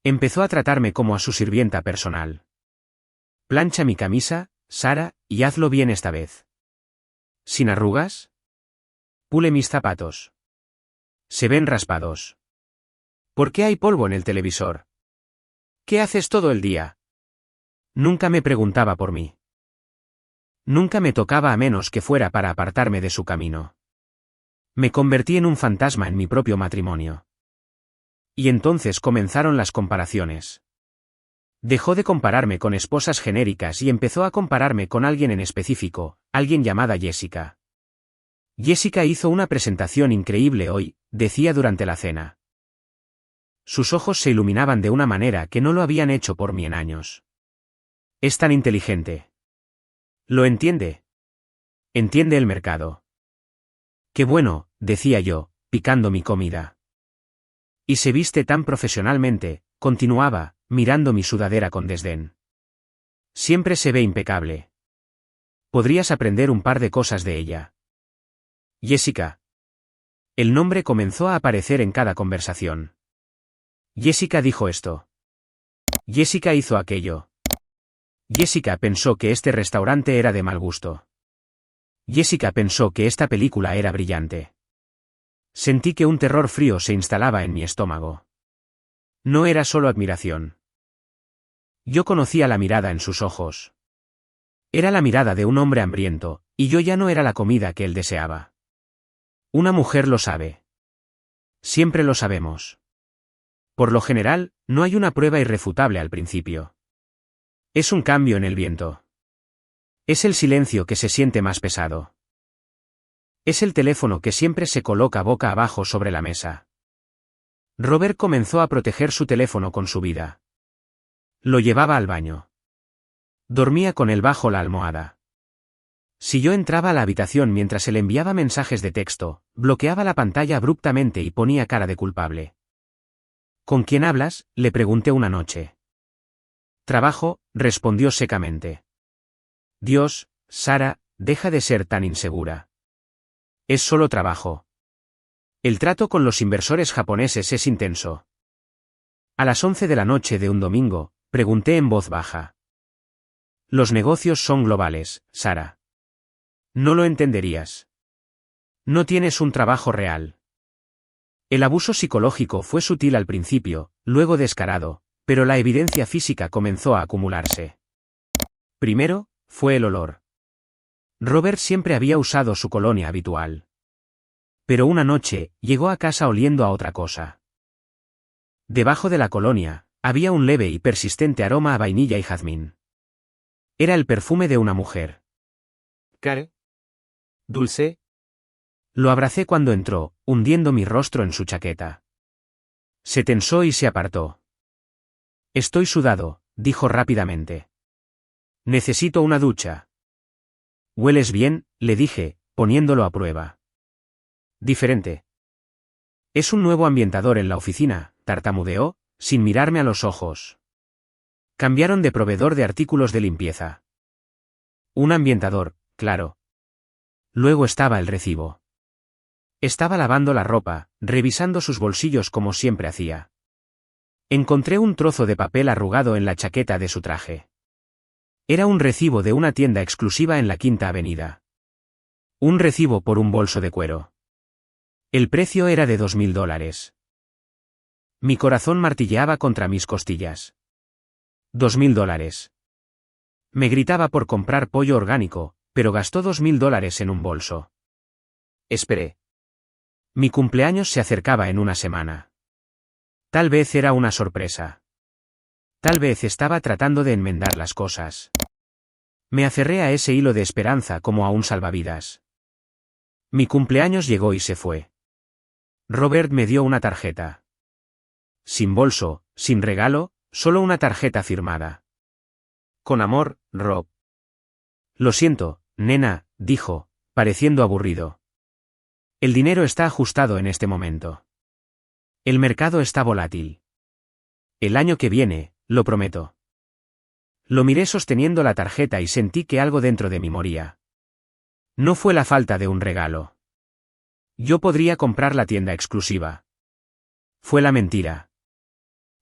Empezó a tratarme como a su sirvienta personal. Plancha mi camisa, Sara, y hazlo bien esta vez. ¿Sin arrugas? Pule mis zapatos. Se ven raspados. ¿Por qué hay polvo en el televisor? ¿Qué haces todo el día? Nunca me preguntaba por mí. Nunca me tocaba a menos que fuera para apartarme de su camino. Me convertí en un fantasma en mi propio matrimonio. Y entonces comenzaron las comparaciones. Dejó de compararme con esposas genéricas y empezó a compararme con alguien en específico, alguien llamada Jessica. Jessica hizo una presentación increíble hoy, decía durante la cena. Sus ojos se iluminaban de una manera que no lo habían hecho por mí en años. Es tan inteligente. Lo entiende. Entiende el mercado. Qué bueno, decía yo, picando mi comida. Y se viste tan profesionalmente, continuaba, mirando mi sudadera con desdén. Siempre se ve impecable. Podrías aprender un par de cosas de ella. Jessica. El nombre comenzó a aparecer en cada conversación. Jessica dijo esto. Jessica hizo aquello. Jessica pensó que este restaurante era de mal gusto. Jessica pensó que esta película era brillante. Sentí que un terror frío se instalaba en mi estómago. No era solo admiración. Yo conocía la mirada en sus ojos. Era la mirada de un hombre hambriento, y yo ya no era la comida que él deseaba. Una mujer lo sabe. Siempre lo sabemos. Por lo general, no hay una prueba irrefutable al principio. Es un cambio en el viento. Es el silencio que se siente más pesado. Es el teléfono que siempre se coloca boca abajo sobre la mesa. Robert comenzó a proteger su teléfono con su vida. Lo llevaba al baño. Dormía con él bajo la almohada. Si yo entraba a la habitación mientras él enviaba mensajes de texto, bloqueaba la pantalla abruptamente y ponía cara de culpable. ¿Con quién hablas?, le pregunté una noche. Trabajo, respondió secamente. Dios, Sara, deja de ser tan insegura. Es solo trabajo. El trato con los inversores japoneses es intenso. A las 11 de la noche de un domingo, pregunté en voz baja. Los negocios son globales, Sara. No lo entenderías. No tienes un trabajo real. El abuso psicológico fue sutil al principio, luego descarado, pero la evidencia física comenzó a acumularse. Primero, fue el olor. Robert siempre había usado su colonia habitual. Pero una noche, llegó a casa oliendo a otra cosa. Debajo de la colonia, había un leve y persistente aroma a vainilla y jazmín. Era el perfume de una mujer. Care. Dulce. Lo abracé cuando entró, hundiendo mi rostro en su chaqueta. Se tensó y se apartó. Estoy sudado, dijo rápidamente. Necesito una ducha. Hueles bien, le dije, poniéndolo a prueba. Diferente. Es un nuevo ambientador en la oficina, tartamudeó, sin mirarme a los ojos. Cambiaron de proveedor de artículos de limpieza. Un ambientador, claro. Luego estaba el recibo. Estaba lavando la ropa, revisando sus bolsillos como siempre hacía. Encontré un trozo de papel arrugado en la chaqueta de su traje. Era un recibo de una tienda exclusiva en la Quinta Avenida. Un recibo por un bolso de cuero. El precio era de $2000. Mi corazón martilleaba contra mis costillas. $2000. Me gritaba por comprar pollo orgánico, pero gastó $2000 en un bolso. Esperé. Mi cumpleaños se acercaba en una semana. Tal vez era una sorpresa. Tal vez estaba tratando de enmendar las cosas. Me aferré a ese hilo de esperanza como a un salvavidas. Mi cumpleaños llegó y se fue. Robert me dio una tarjeta. Sin bolso, sin regalo, solo una tarjeta firmada. Con amor, Rob. Lo siento, nena, dijo, pareciendo aburrido. El dinero está ajustado en este momento. El mercado está volátil. El año que viene, lo prometo. Lo miré sosteniendo la tarjeta y sentí que algo dentro de mí moría. No fue la falta de un regalo. Yo podría comprar la tienda exclusiva. Fue la mentira.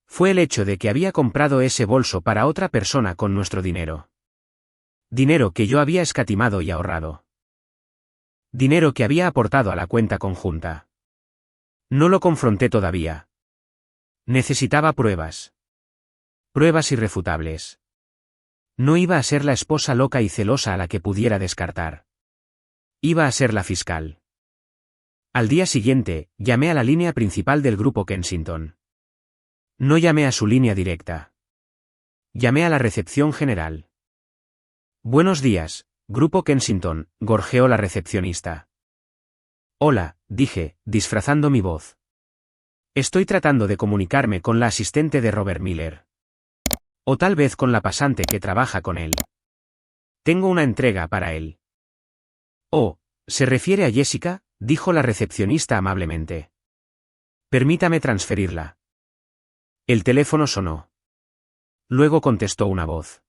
Fue el hecho de que había comprado ese bolso para otra persona con nuestro dinero. Dinero que yo había escatimado y ahorrado. Dinero que había aportado a la cuenta conjunta. No lo confronté todavía. Necesitaba pruebas. Pruebas irrefutables. No iba a ser la esposa loca y celosa a la que pudiera descartar. Iba a ser la fiscal. Al día siguiente, llamé a la línea principal del grupo Kensington. No llamé a su línea directa. Llamé a la recepción general. Buenos días, Grupo Kensington, gorjeó la recepcionista. Hola, dije, disfrazando mi voz. Estoy tratando de comunicarme con la asistente de Robert Miller. O tal vez con la pasante que trabaja con él. Tengo una entrega para él. Oh, ¿se refiere a Jessica?, dijo la recepcionista amablemente. Permítame transferirla. El teléfono sonó. Luego contestó una voz.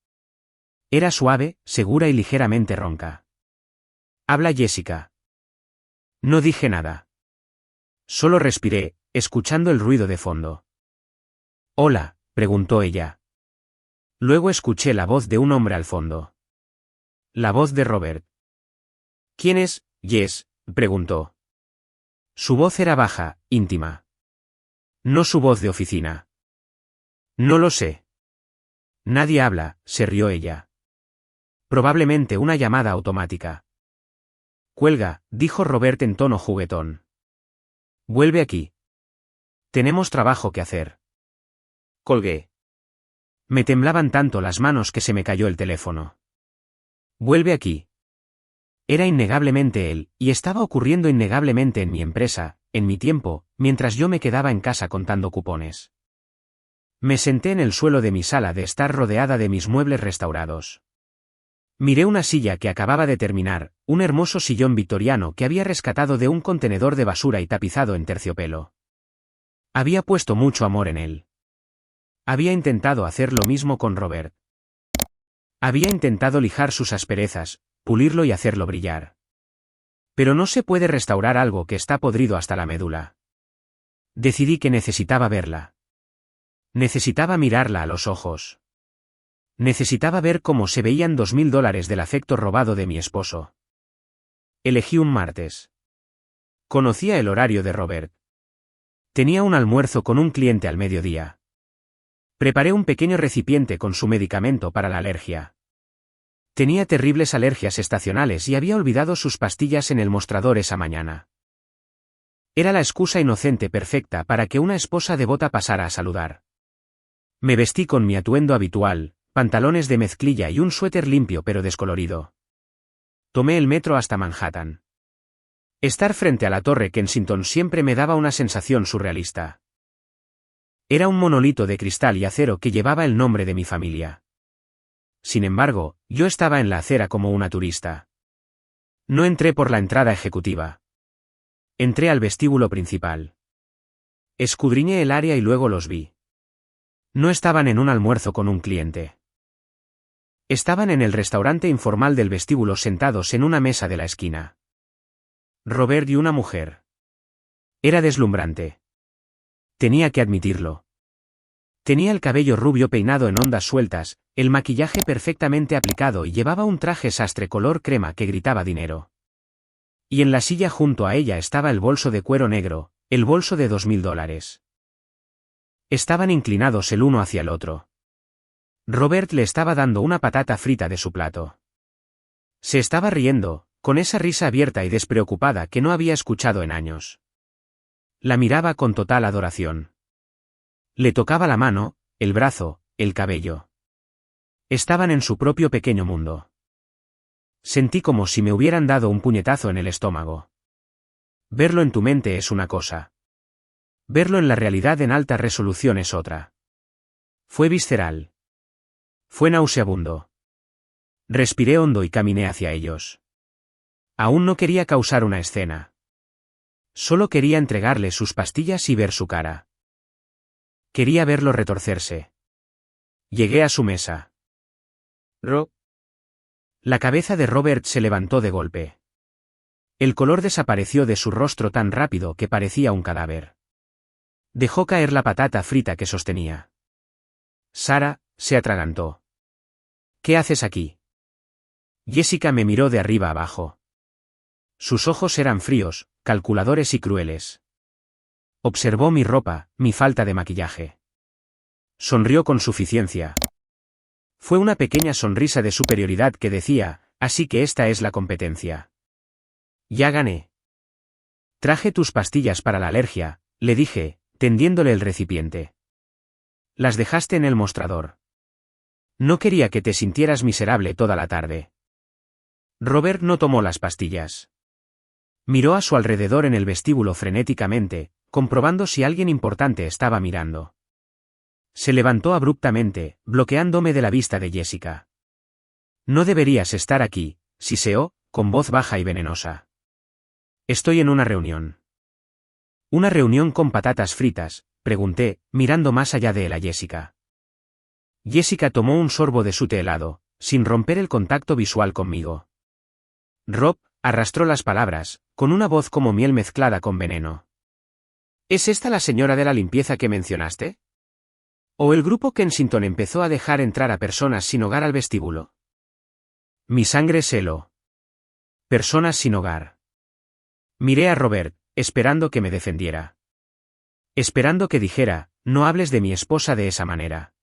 Era suave, segura y ligeramente ronca. Habla Jessica. No dije nada. Solo respiré, escuchando el ruido de fondo. Hola, preguntó ella. Luego escuché la voz de un hombre al fondo. La voz de Robert. ¿Quién es, Jess?, preguntó. Su voz era baja, íntima. No su voz de oficina. No lo sé. Nadie habla, se rió ella. Probablemente una llamada automática. Cuelga, dijo Robert en tono juguetón. Vuelve aquí. Tenemos trabajo que hacer. Colgué. Me temblaban tanto las manos que se me cayó el teléfono. Vuelve aquí. Era innegablemente él, y estaba ocurriendo innegablemente en mi empresa, en mi tiempo, mientras yo me quedaba en casa contando cupones. Me senté en el suelo de mi sala de estar rodeada de mis muebles restaurados. Miré una silla que acababa de terminar, un hermoso sillón victoriano que había rescatado de un contenedor de basura y tapizado en terciopelo. Había puesto mucho amor en él. Había intentado hacer lo mismo con Robert. Había intentado lijar sus asperezas, pulirlo y hacerlo brillar. Pero no se puede restaurar algo que está podrido hasta la médula. Decidí que necesitaba verla. Necesitaba mirarla a los ojos. Necesitaba ver cómo se veían $2000 del afecto robado de mi esposo. Elegí un martes. Conocía el horario de Robert. Tenía un almuerzo con un cliente al mediodía. Preparé un pequeño recipiente con su medicamento para la alergia. Tenía terribles alergias estacionales y había olvidado sus pastillas en el mostrador esa mañana. Era la excusa inocente perfecta para que una esposa devota pasara a saludar. Me vestí con mi atuendo habitual, pantalones de mezclilla y un suéter limpio pero descolorido. Tomé el metro hasta Manhattan. Estar frente a la torre Kensington siempre me daba una sensación surrealista. Era un monolito de cristal y acero que llevaba el nombre de mi familia. Sin embargo, yo estaba en la acera como una turista. No entré por la entrada ejecutiva. Entré al vestíbulo principal. Escudriñé el área y luego los vi. No estaban en un almuerzo con un cliente. Estaban en el restaurante informal del vestíbulo sentados en una mesa de la esquina. Robert y una mujer. Era deslumbrante. Tenía que admitirlo. Tenía el cabello rubio peinado en ondas sueltas, el maquillaje perfectamente aplicado y llevaba un traje sastre color crema que gritaba dinero. Y en la silla junto a ella estaba el bolso de cuero negro, el bolso de $2000. Estaban inclinados el uno hacia el otro. Robert le estaba dando una patata frita de su plato. Se estaba riendo, con esa risa abierta y despreocupada que no había escuchado en años. La miraba con total adoración. Le tocaba la mano, el brazo, el cabello. Estaban en su propio pequeño mundo. Sentí como si me hubieran dado un puñetazo en el estómago. Verlo en tu mente es una cosa. Verlo en la realidad en alta resolución es otra. Fue visceral. Fue nauseabundo. Respiré hondo y caminé hacia ellos. Aún no quería causar una escena. Solo quería entregarle sus pastillas y ver su cara. Quería verlo retorcerse. Llegué a su mesa. La cabeza de Robert se levantó de golpe. El color desapareció de su rostro tan rápido que parecía un cadáver. Dejó caer la patata frita que sostenía. Sara, se atragantó. ¿Qué haces aquí? Jessica me miró de arriba abajo. Sus ojos eran fríos, calculadores y crueles. Observó mi ropa, mi falta de maquillaje. Sonrió con suficiencia. Fue una pequeña sonrisa de superioridad que decía, así que esta es la competencia. Ya gané. Traje tus pastillas para la alergia, le dije, tendiéndole el recipiente. Las dejaste en el mostrador. No quería que te sintieras miserable toda la tarde. Robert no tomó las pastillas. Miró a su alrededor en el vestíbulo frenéticamente, comprobando si alguien importante estaba mirando. Se levantó abruptamente, bloqueándome de la vista de Jessica. No deberías estar aquí, siseó, con voz baja y venenosa. Estoy en una reunión. ¿Una reunión con patatas fritas?, pregunté, mirando más allá de él a Jessica. Jessica tomó un sorbo de su té helado, sin romper el contacto visual conmigo. Rob arrastró las palabras, con una voz como miel mezclada con veneno. ¿Es esta la señora de la limpieza que mencionaste? ¿O el grupo Kensington empezó a dejar entrar a personas sin hogar al vestíbulo? Mi sangre se heló. Personas sin hogar. Miré a Robert, esperando que me defendiera. Esperando que dijera, no hables de mi esposa de esa manera.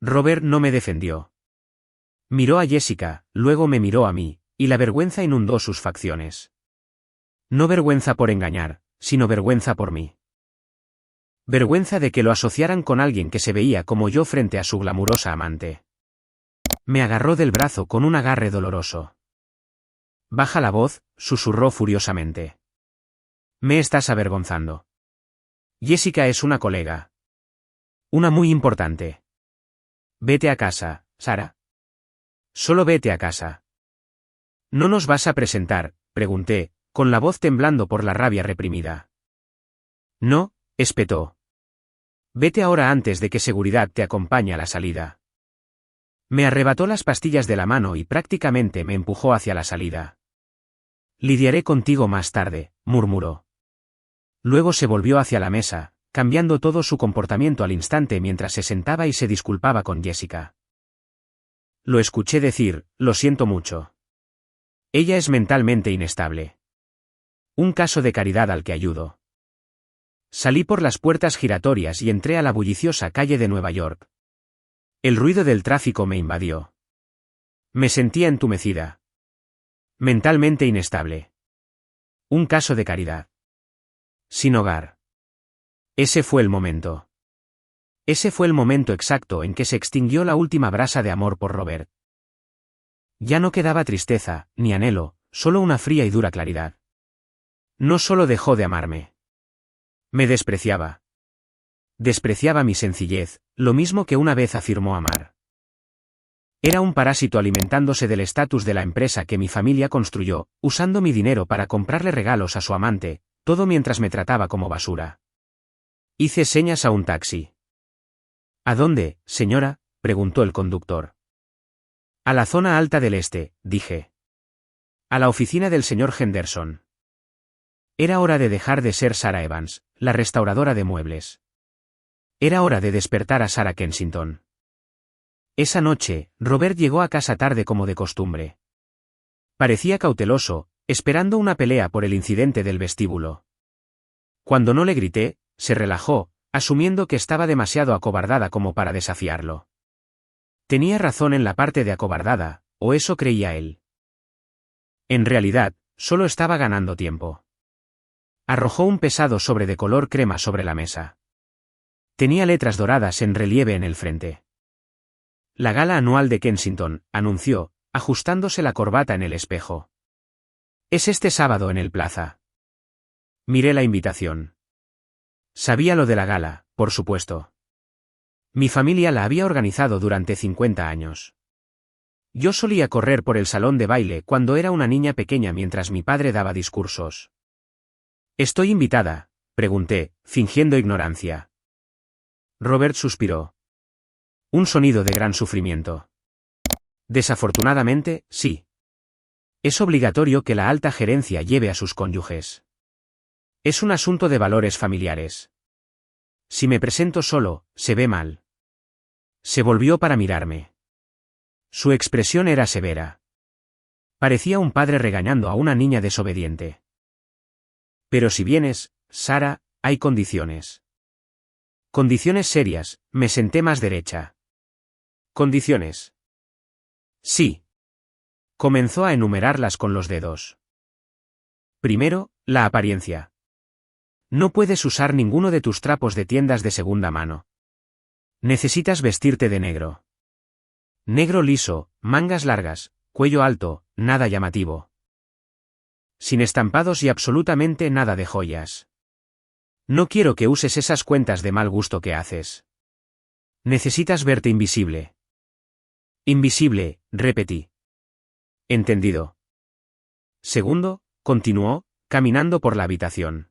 Robert no me defendió. Miró a Jessica, luego me miró a mí, y la vergüenza inundó sus facciones. No vergüenza por engañar, sino vergüenza por mí. Vergüenza de que lo asociaran con alguien que se veía como yo frente a su glamurosa amante. Me agarró del brazo con un agarre doloroso. Baja la voz, susurró furiosamente. Me estás avergonzando. Jessica es una colega. Una muy importante. Vete a casa, Sara. Solo vete a casa. ¿No nos vas a presentar?, pregunté, con la voz temblando por la rabia reprimida. No, espetó. Vete ahora antes de que seguridad te acompañe a la salida. Me arrebató las pastillas de la mano y prácticamente me empujó hacia la salida. Lidiaré contigo más tarde, murmuró. Luego se volvió hacia la mesa, cambiando todo su comportamiento al instante mientras se sentaba y se disculpaba con Jessica. Lo escuché decir, lo siento mucho. Ella es mentalmente inestable. Un caso de caridad al que ayudo. Salí por las puertas giratorias y entré a la bulliciosa calle de Nueva York. El ruido del tráfico me invadió. Me sentía entumecida. Mentalmente inestable. Un caso de caridad. Sin hogar. Ese fue el momento. Ese fue el momento exacto en que se extinguió la última brasa de amor por Robert. Ya no quedaba tristeza, ni anhelo, solo una fría y dura claridad. No solo dejó de amarme. Me despreciaba. Despreciaba mi sencillez, lo mismo que una vez afirmó amar. Era un parásito alimentándose del estatus de la empresa que mi familia construyó, usando mi dinero para comprarle regalos a su amante, todo mientras me trataba como basura. Hice señas a un taxi. ¿A dónde, señora?, preguntó el conductor. A la zona alta del este, dije. A la oficina del señor Henderson. Era hora de dejar de ser Sarah Evans, la restauradora de muebles. Era hora de despertar a Sarah Kensington. Esa noche, Robert llegó a casa tarde como de costumbre. Parecía cauteloso, esperando una pelea por el incidente del vestíbulo. Cuando no le grité, se relajó, asumiendo que estaba demasiado acobardada como para desafiarlo. Tenía razón en la parte de acobardada, o eso creía él. En realidad, solo estaba ganando tiempo. Arrojó un pesado sobre de color crema sobre la mesa. Tenía letras doradas en relieve en el frente. La gala anual de Kensington, anunció, ajustándose la corbata en el espejo. Es este sábado en el Plaza. Miré la invitación. Sabía lo de la gala, por supuesto. Mi familia la había organizado durante 50 años. Yo solía correr por el salón de baile cuando era una niña pequeña mientras mi padre daba discursos. ¿Estoy invitada?, pregunté, fingiendo ignorancia. Robert suspiró. Un sonido de gran sufrimiento. Desafortunadamente, sí. Es obligatorio que la alta gerencia lleve a sus cónyuges. Es un asunto de valores familiares. Si me presento solo, se ve mal. Se volvió para mirarme. Su expresión era severa. Parecía un padre regañando a una niña desobediente. Pero si vienes, Sarah, hay condiciones. Condiciones serias, me senté más derecha. Condiciones. Sí. Comenzó a enumerarlas con los dedos. Primero, la apariencia. No puedes usar ninguno de tus trapos de tiendas de segunda mano. Necesitas vestirte de negro. Negro liso, mangas largas, cuello alto, nada llamativo. Sin estampados y absolutamente nada de joyas. No quiero que uses esas cuentas de mal gusto que haces. Necesitas verte invisible. Invisible, repetí. Entendido. Segundo, continuó, caminando por la habitación.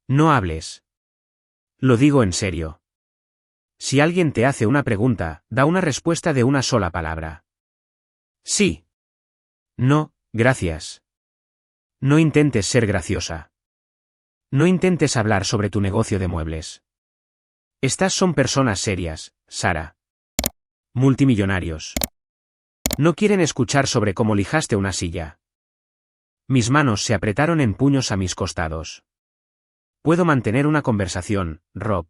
No hables. Lo digo en serio. Si alguien te hace una pregunta, da una respuesta de una sola palabra. Sí. No, gracias. No intentes ser graciosa. No intentes hablar sobre tu negocio de muebles. Estas son personas serias, Sarah. Multimillonarios. No quieren escuchar sobre cómo lijaste una silla. Mis manos se apretaron en puños a mis costados. Puedo mantener una conversación, Rob.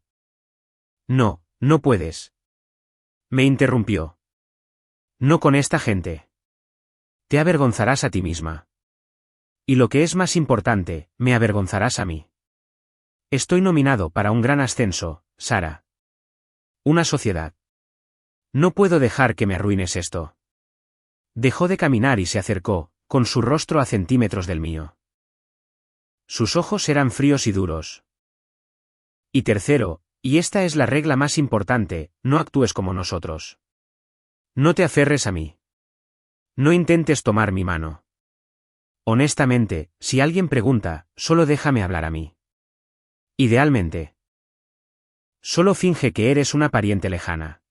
No, no puedes. Me interrumpió. No con esta gente. Te avergonzarás a ti misma. Y lo que es más importante, me avergonzarás a mí. Estoy nominado para un gran ascenso, Sara. Una sociedad. No puedo dejar que me arruines esto. Dejó de caminar y se acercó, con su rostro a centímetros del mío. Sus ojos eran fríos y duros. Y tercero, y esta es la regla más importante, no actúes como nosotros. No te aferres a mí. No intentes tomar mi mano. Honestamente, si alguien pregunta, solo déjame hablar a mí. Idealmente. Solo finge que eres una pariente lejana.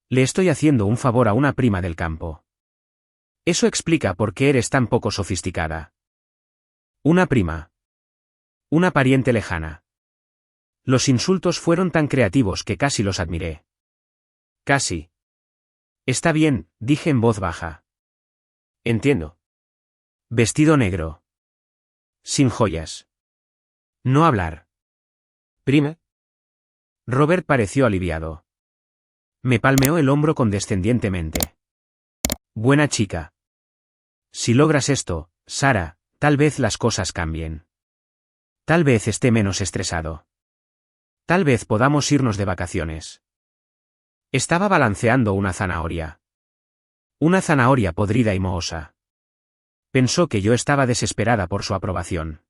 Le estoy haciendo un favor a una prima del campo. Eso explica por qué eres tan poco sofisticada. Una prima. Una pariente lejana. Los insultos fueron tan creativos que casi los admiré. Casi. Está bien, dije en voz baja. Entiendo. Vestido negro. Sin joyas. No hablar. Prima. Robert pareció aliviado. Me palmeó el hombro condescendientemente. Buena chica. Si logras esto, Sara, tal vez las cosas cambien. Tal vez esté menos estresado. Tal vez podamos irnos de vacaciones. Estaba balanceando una zanahoria. Una zanahoria podrida y mohosa. Pensó que yo estaba desesperada por su aprobación.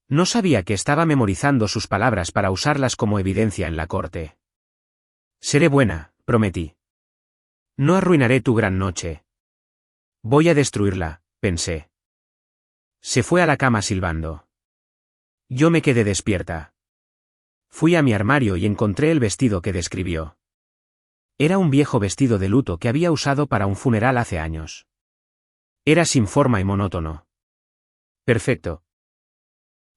No sabía que estaba memorizando sus palabras para usarlas como evidencia en la corte. Seré buena, prometí. No arruinaré tu gran noche. Voy a destruirla, pensé. Se fue a la cama silbando. Yo me quedé despierta. Fui a mi armario y encontré el vestido que describió. Era un viejo vestido de luto que había usado para un funeral hace años. Era sin forma y monótono. Perfecto.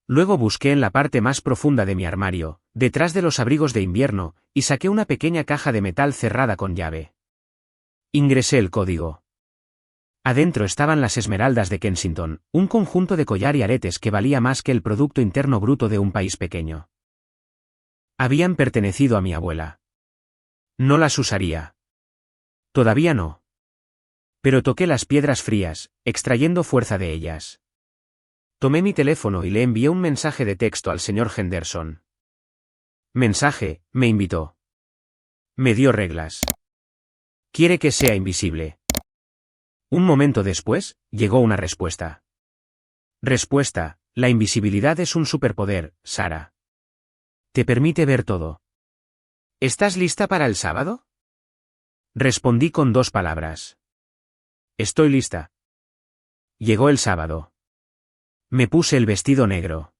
Luego busqué en la parte más profunda de mi armario, detrás de los abrigos de invierno, y saqué una pequeña caja de metal cerrada con llave. Ingresé el código. Adentro estaban las esmeraldas de Kensington, un conjunto de collar y aretes que valía más que el Producto Interno Bruto de un país pequeño. Habían pertenecido a mi abuela. No las usaría. Todavía no. Pero toqué las piedras frías, extrayendo fuerza de ellas. Tomé mi teléfono y le envié un mensaje de texto al señor Henderson. Mensaje, me invitó. Me dio reglas. Quiere que sea invisible. Un momento después, llegó una respuesta. Respuesta, la invisibilidad es un superpoder, Sara. Te permite ver todo. ¿Estás lista para el sábado? Respondí con 2 palabras. Estoy lista. Llegó el sábado. Me puse el vestido negro.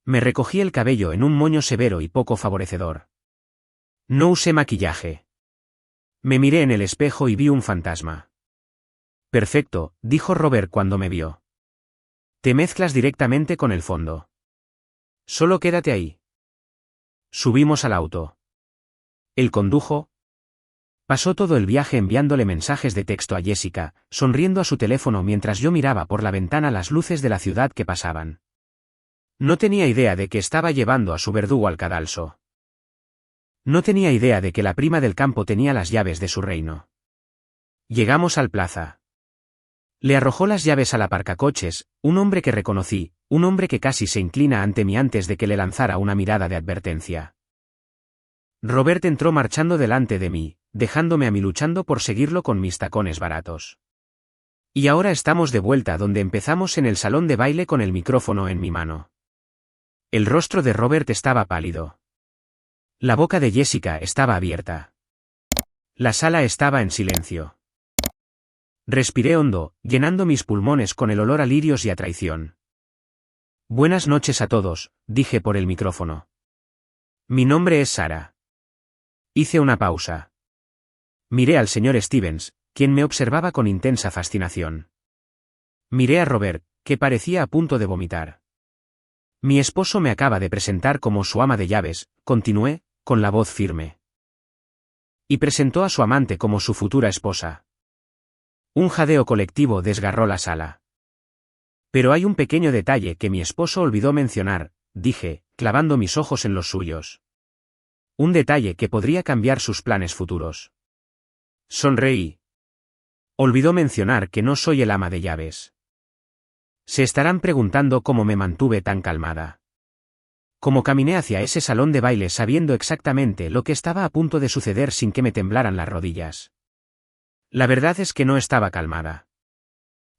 Me recogí el cabello en un moño severo y poco favorecedor. No usé maquillaje. Me miré en el espejo y vi un fantasma. Perfecto, dijo Robert cuando me vio. Te mezclas directamente con el fondo. Solo quédate ahí. Subimos al auto. Él condujo. Pasó todo el viaje enviándole mensajes de texto a Jessica, sonriendo a su teléfono mientras yo miraba por la ventana las luces de la ciudad que pasaban. No tenía idea de que estaba llevando a su verdugo al cadalso. No tenía idea de que la prima del campo tenía las llaves de su reino. Llegamos al plaza. Le arrojó las llaves al aparcacoches, un hombre que reconocí, un hombre que casi se inclina ante mí antes de que le lanzara una mirada de advertencia. Robert entró marchando delante de mí, dejándome a mí luchando por seguirlo con mis tacones baratos. Y ahora estamos de vuelta donde empezamos en el salón de baile con el micrófono en mi mano. El rostro de Robert estaba pálido. La boca de Jessica estaba abierta. La sala estaba en silencio. Respiré hondo, llenando mis pulmones con el olor a lirios y a traición. Buenas noches a todos, dije por el micrófono. Mi nombre es Sara. Hice una pausa. Miré al señor Stevens, quien me observaba con intensa fascinación. Miré a Robert, que parecía a punto de vomitar. Mi esposo me acaba de presentar como su ama de llaves, continué, con la voz firme. Y presentó a su amante como su futura esposa. Un jadeo colectivo desgarró la sala. Pero hay un pequeño detalle que mi esposo olvidó mencionar, dije, clavando mis ojos en los suyos. Un detalle que podría cambiar sus planes futuros. Sonreí. Olvidó mencionar que no soy el ama de llaves. Se estarán preguntando cómo me mantuve tan calmada. Como caminé hacia ese salón de baile sabiendo exactamente lo que estaba a punto de suceder sin que me temblaran las rodillas. La verdad es que no estaba calmada.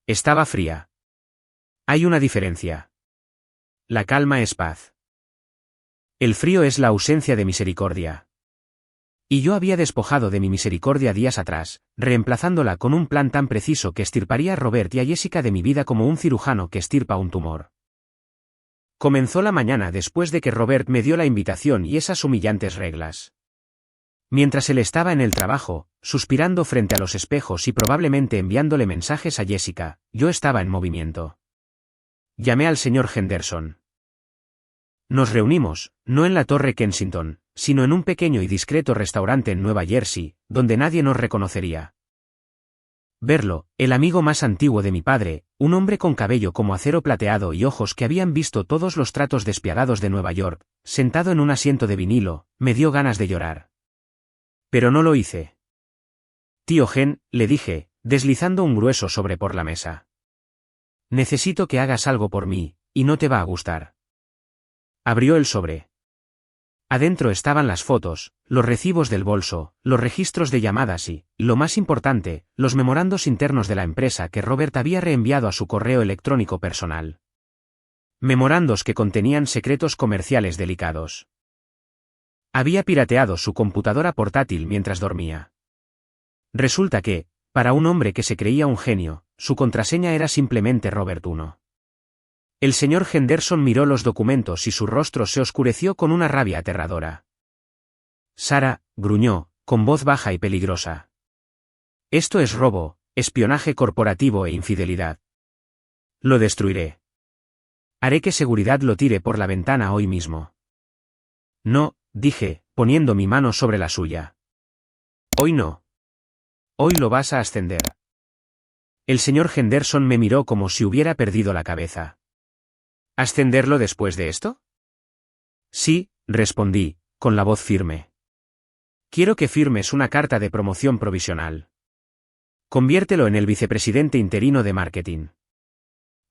Estaba fría. Hay una diferencia. La calma es paz. El frío es la ausencia de misericordia. Y yo había despojado de mi misericordia días atrás, reemplazándola con un plan tan preciso que extirparía a Robert y a Jessica de mi vida como un cirujano que extirpa un tumor. Comenzó la mañana después de que Robert me dio la invitación y esas humillantes reglas. Mientras él estaba en el trabajo, suspirando frente a los espejos y probablemente enviándole mensajes a Jessica, yo estaba en movimiento. Llamé al señor Henderson. Nos reunimos, no en la Torre Kensington, sino en un pequeño y discreto restaurante en Nueva Jersey, donde nadie nos reconocería. Verlo, el amigo más antiguo de mi padre, un hombre con cabello como acero plateado y ojos que habían visto todos los tratos despiadados de Nueva York, sentado en un asiento de vinilo, me dio ganas de llorar. Pero no lo hice. Tío Hen, le dije, deslizando un grueso sobre por la mesa. Necesito que hagas algo por mí, y no te va a gustar. Abrió el sobre. Adentro estaban las fotos, los recibos del bolso, los registros de llamadas y, lo más importante, los memorandos internos de la empresa que Robert había reenviado a su correo electrónico personal. Memorandos que contenían secretos comerciales delicados. Había pirateado su computadora portátil mientras dormía. Resulta que, para un hombre que se creía un genio, su contraseña era simplemente Robert 1. El señor Henderson miró los documentos y su rostro se oscureció con una rabia aterradora. Sara, gruñó, con voz baja y peligrosa. Esto es robo, espionaje corporativo e infidelidad. Lo destruiré. Haré que seguridad lo tire por la ventana hoy mismo. No, dije, poniendo mi mano sobre la suya. Hoy no. Hoy lo vas a ascender. El señor Henderson me miró como si hubiera perdido la cabeza. ¿Ascenderlo después de esto? Sí, respondí, con la voz firme. Quiero que firmes una carta de promoción provisional. Conviértelo en el vicepresidente interino de marketing.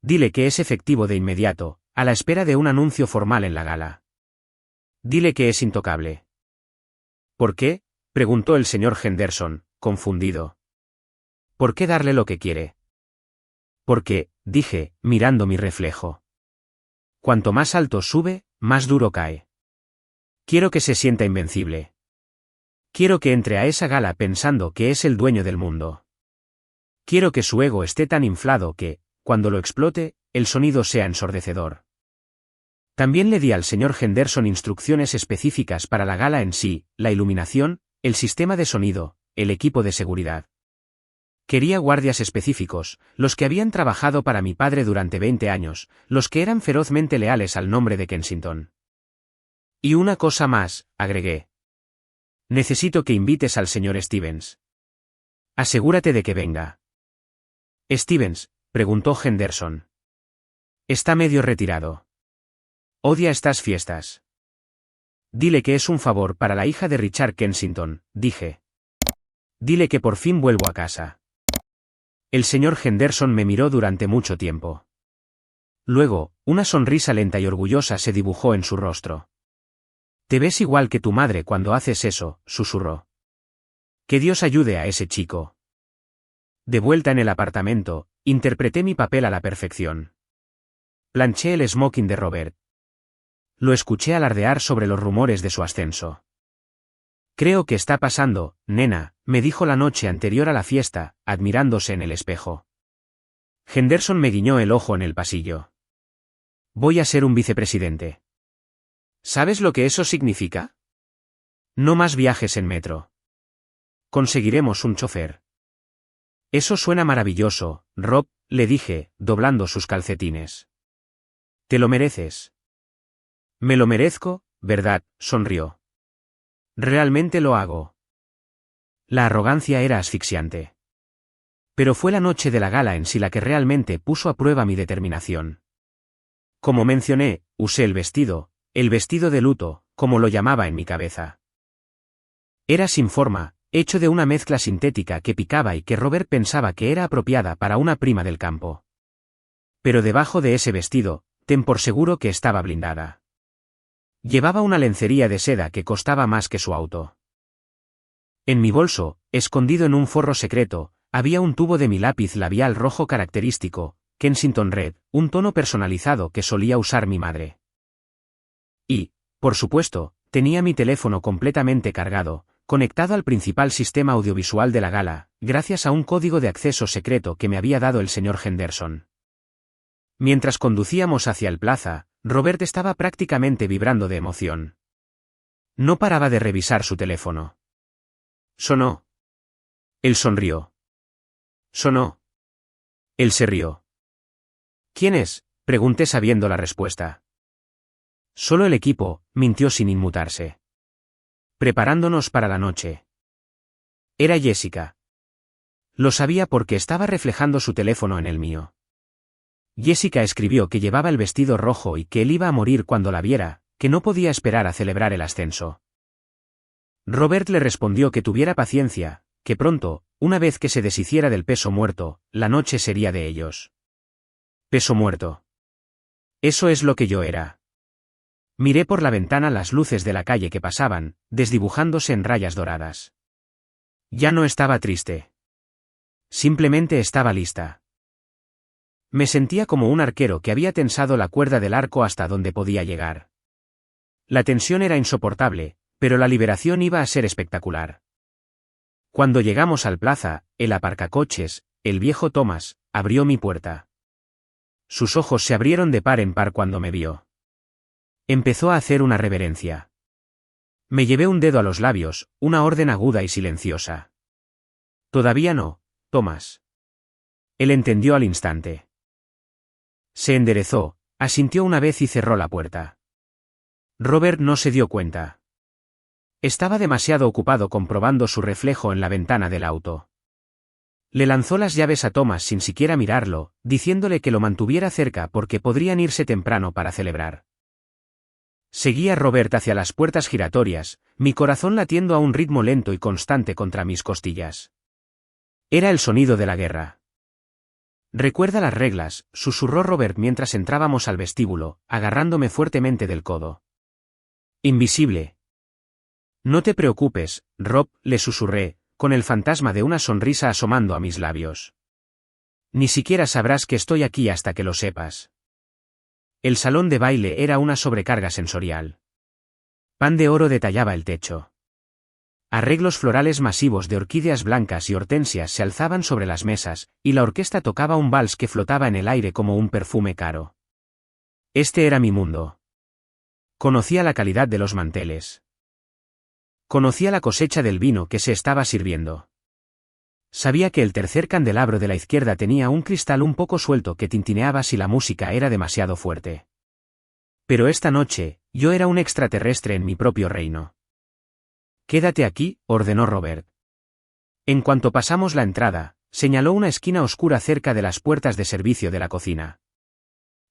Dile que es efectivo de inmediato, a la espera de un anuncio formal en la gala. Dile que es intocable. ¿Por qué?, preguntó el señor Henderson, confundido. ¿Por qué darle lo que quiere? Porque, dije, mirando mi reflejo. Cuanto más alto sube, más duro cae. Quiero que se sienta invencible. Quiero que entre a esa gala pensando que es el dueño del mundo. Quiero que su ego esté tan inflado que, cuando lo explote, el sonido sea ensordecedor. También le di al señor Henderson instrucciones específicas para la gala en sí, la iluminación, el sistema de sonido, el equipo de seguridad. Quería guardias específicos, los que habían trabajado para mi padre durante 20 años, los que eran ferozmente leales al nombre de Kensington. Y una cosa más, agregué. Necesito que invites al señor Stevens. Asegúrate de que venga. Stevens, preguntó Henderson. Está medio retirado. Odia estas fiestas. Dile que es un favor para la hija de Richard Kensington, dije. Dile que por fin vuelvo a casa. El señor Henderson me miró durante mucho tiempo. Luego, una sonrisa lenta y orgullosa se dibujó en su rostro. Te ves igual que tu madre cuando haces eso, susurró. Que Dios ayude a ese chico. De vuelta en el apartamento, interpreté mi papel a la perfección. Planché el smoking de Robert. Lo escuché alardear sobre los rumores de su ascenso. Creo que está pasando, nena, me dijo la noche anterior a la fiesta, admirándose en el espejo. Henderson me guiñó el ojo en el pasillo. Voy a ser un vicepresidente. ¿Sabes lo que eso significa? No más viajes en metro. Conseguiremos un chofer. Eso suena maravilloso, Rob, le dije, doblando sus calcetines. Te lo mereces. Me lo merezco, ¿verdad?, sonrió. Realmente lo hago. La arrogancia era asfixiante. Pero fue la noche de la gala en sí la que realmente puso a prueba mi determinación. Como mencioné, usé el vestido de luto, como lo llamaba en mi cabeza. Era sin forma, hecho de una mezcla sintética que picaba y que Robert pensaba que era apropiada para una prima del campo. Pero debajo de ese vestido, ten por seguro que estaba blindada. Llevaba una lencería de seda que costaba más que su auto. En mi bolso, escondido en un forro secreto, había un tubo de mi lápiz labial rojo característico, Kensington Red, un tono personalizado que solía usar mi madre. Y, por supuesto, tenía mi teléfono completamente cargado, conectado al principal sistema audiovisual de la gala, gracias a un código de acceso secreto que me había dado el señor Henderson. Mientras conducíamos hacia el plaza, Robert estaba prácticamente vibrando de emoción. No paraba de revisar su teléfono. Sonó. Él sonrió. Sonó. Él se rió. ¿Quién es?, pregunté sabiendo la respuesta. Solo el equipo, mintió sin inmutarse. Preparándonos para la noche. Era Jessica. Lo sabía porque estaba reflejando su teléfono en el mío. Jessica escribió que llevaba el vestido rojo y que él iba a morir cuando la viera, que no podía esperar a celebrar el ascenso. Robert le respondió que tuviera paciencia, que pronto, una vez que se deshiciera del peso muerto, la noche sería de ellos. Peso muerto. Eso es lo que yo era. Miré por la ventana las luces de la calle que pasaban, desdibujándose en rayas doradas. Ya no estaba triste. Simplemente estaba lista. Me sentía como un arquero que había tensado la cuerda del arco hasta donde podía llegar. La tensión era insoportable, pero la liberación iba a ser espectacular. Cuando llegamos al plaza, el aparcacoches, el viejo Thomas, abrió mi puerta. Sus ojos se abrieron de par en par cuando me vio. Empezó a hacer una reverencia. Me llevé un dedo a los labios, una orden aguda y silenciosa. Todavía no, Thomas. Él entendió al instante. Se enderezó, asintió una vez y cerró la puerta. Robert no se dio cuenta. Estaba demasiado ocupado comprobando su reflejo en la ventana del auto. Le lanzó las llaves a Thomas sin siquiera mirarlo, diciéndole que lo mantuviera cerca porque podrían irse temprano para celebrar. Seguí a Robert hacia las puertas giratorias, mi corazón latiendo a un ritmo lento y constante contra mis costillas. Era el sonido de la guerra. Recuerda las reglas, susurró Robert mientras entrábamos al vestíbulo, agarrándome fuertemente del codo. Invisible. No te preocupes, Rob, le susurré, con el fantasma de una sonrisa asomando a mis labios. Ni siquiera sabrás que estoy aquí hasta que lo sepas. El salón de baile era una sobrecarga sensorial. Pan de oro detallaba el techo. Arreglos florales masivos de orquídeas blancas y hortensias se alzaban sobre las mesas, y la orquesta tocaba un vals que flotaba en el aire como un perfume caro. Este era mi mundo. Conocía la calidad de los manteles. Conocía la cosecha del vino que se estaba sirviendo. Sabía que el tercer candelabro de la izquierda tenía un cristal un poco suelto que tintineaba si la música era demasiado fuerte. Pero esta noche, yo era un extraterrestre en mi propio reino. Quédate aquí, ordenó Robert. En cuanto pasamos la entrada, señaló una esquina oscura cerca de las puertas de servicio de la cocina.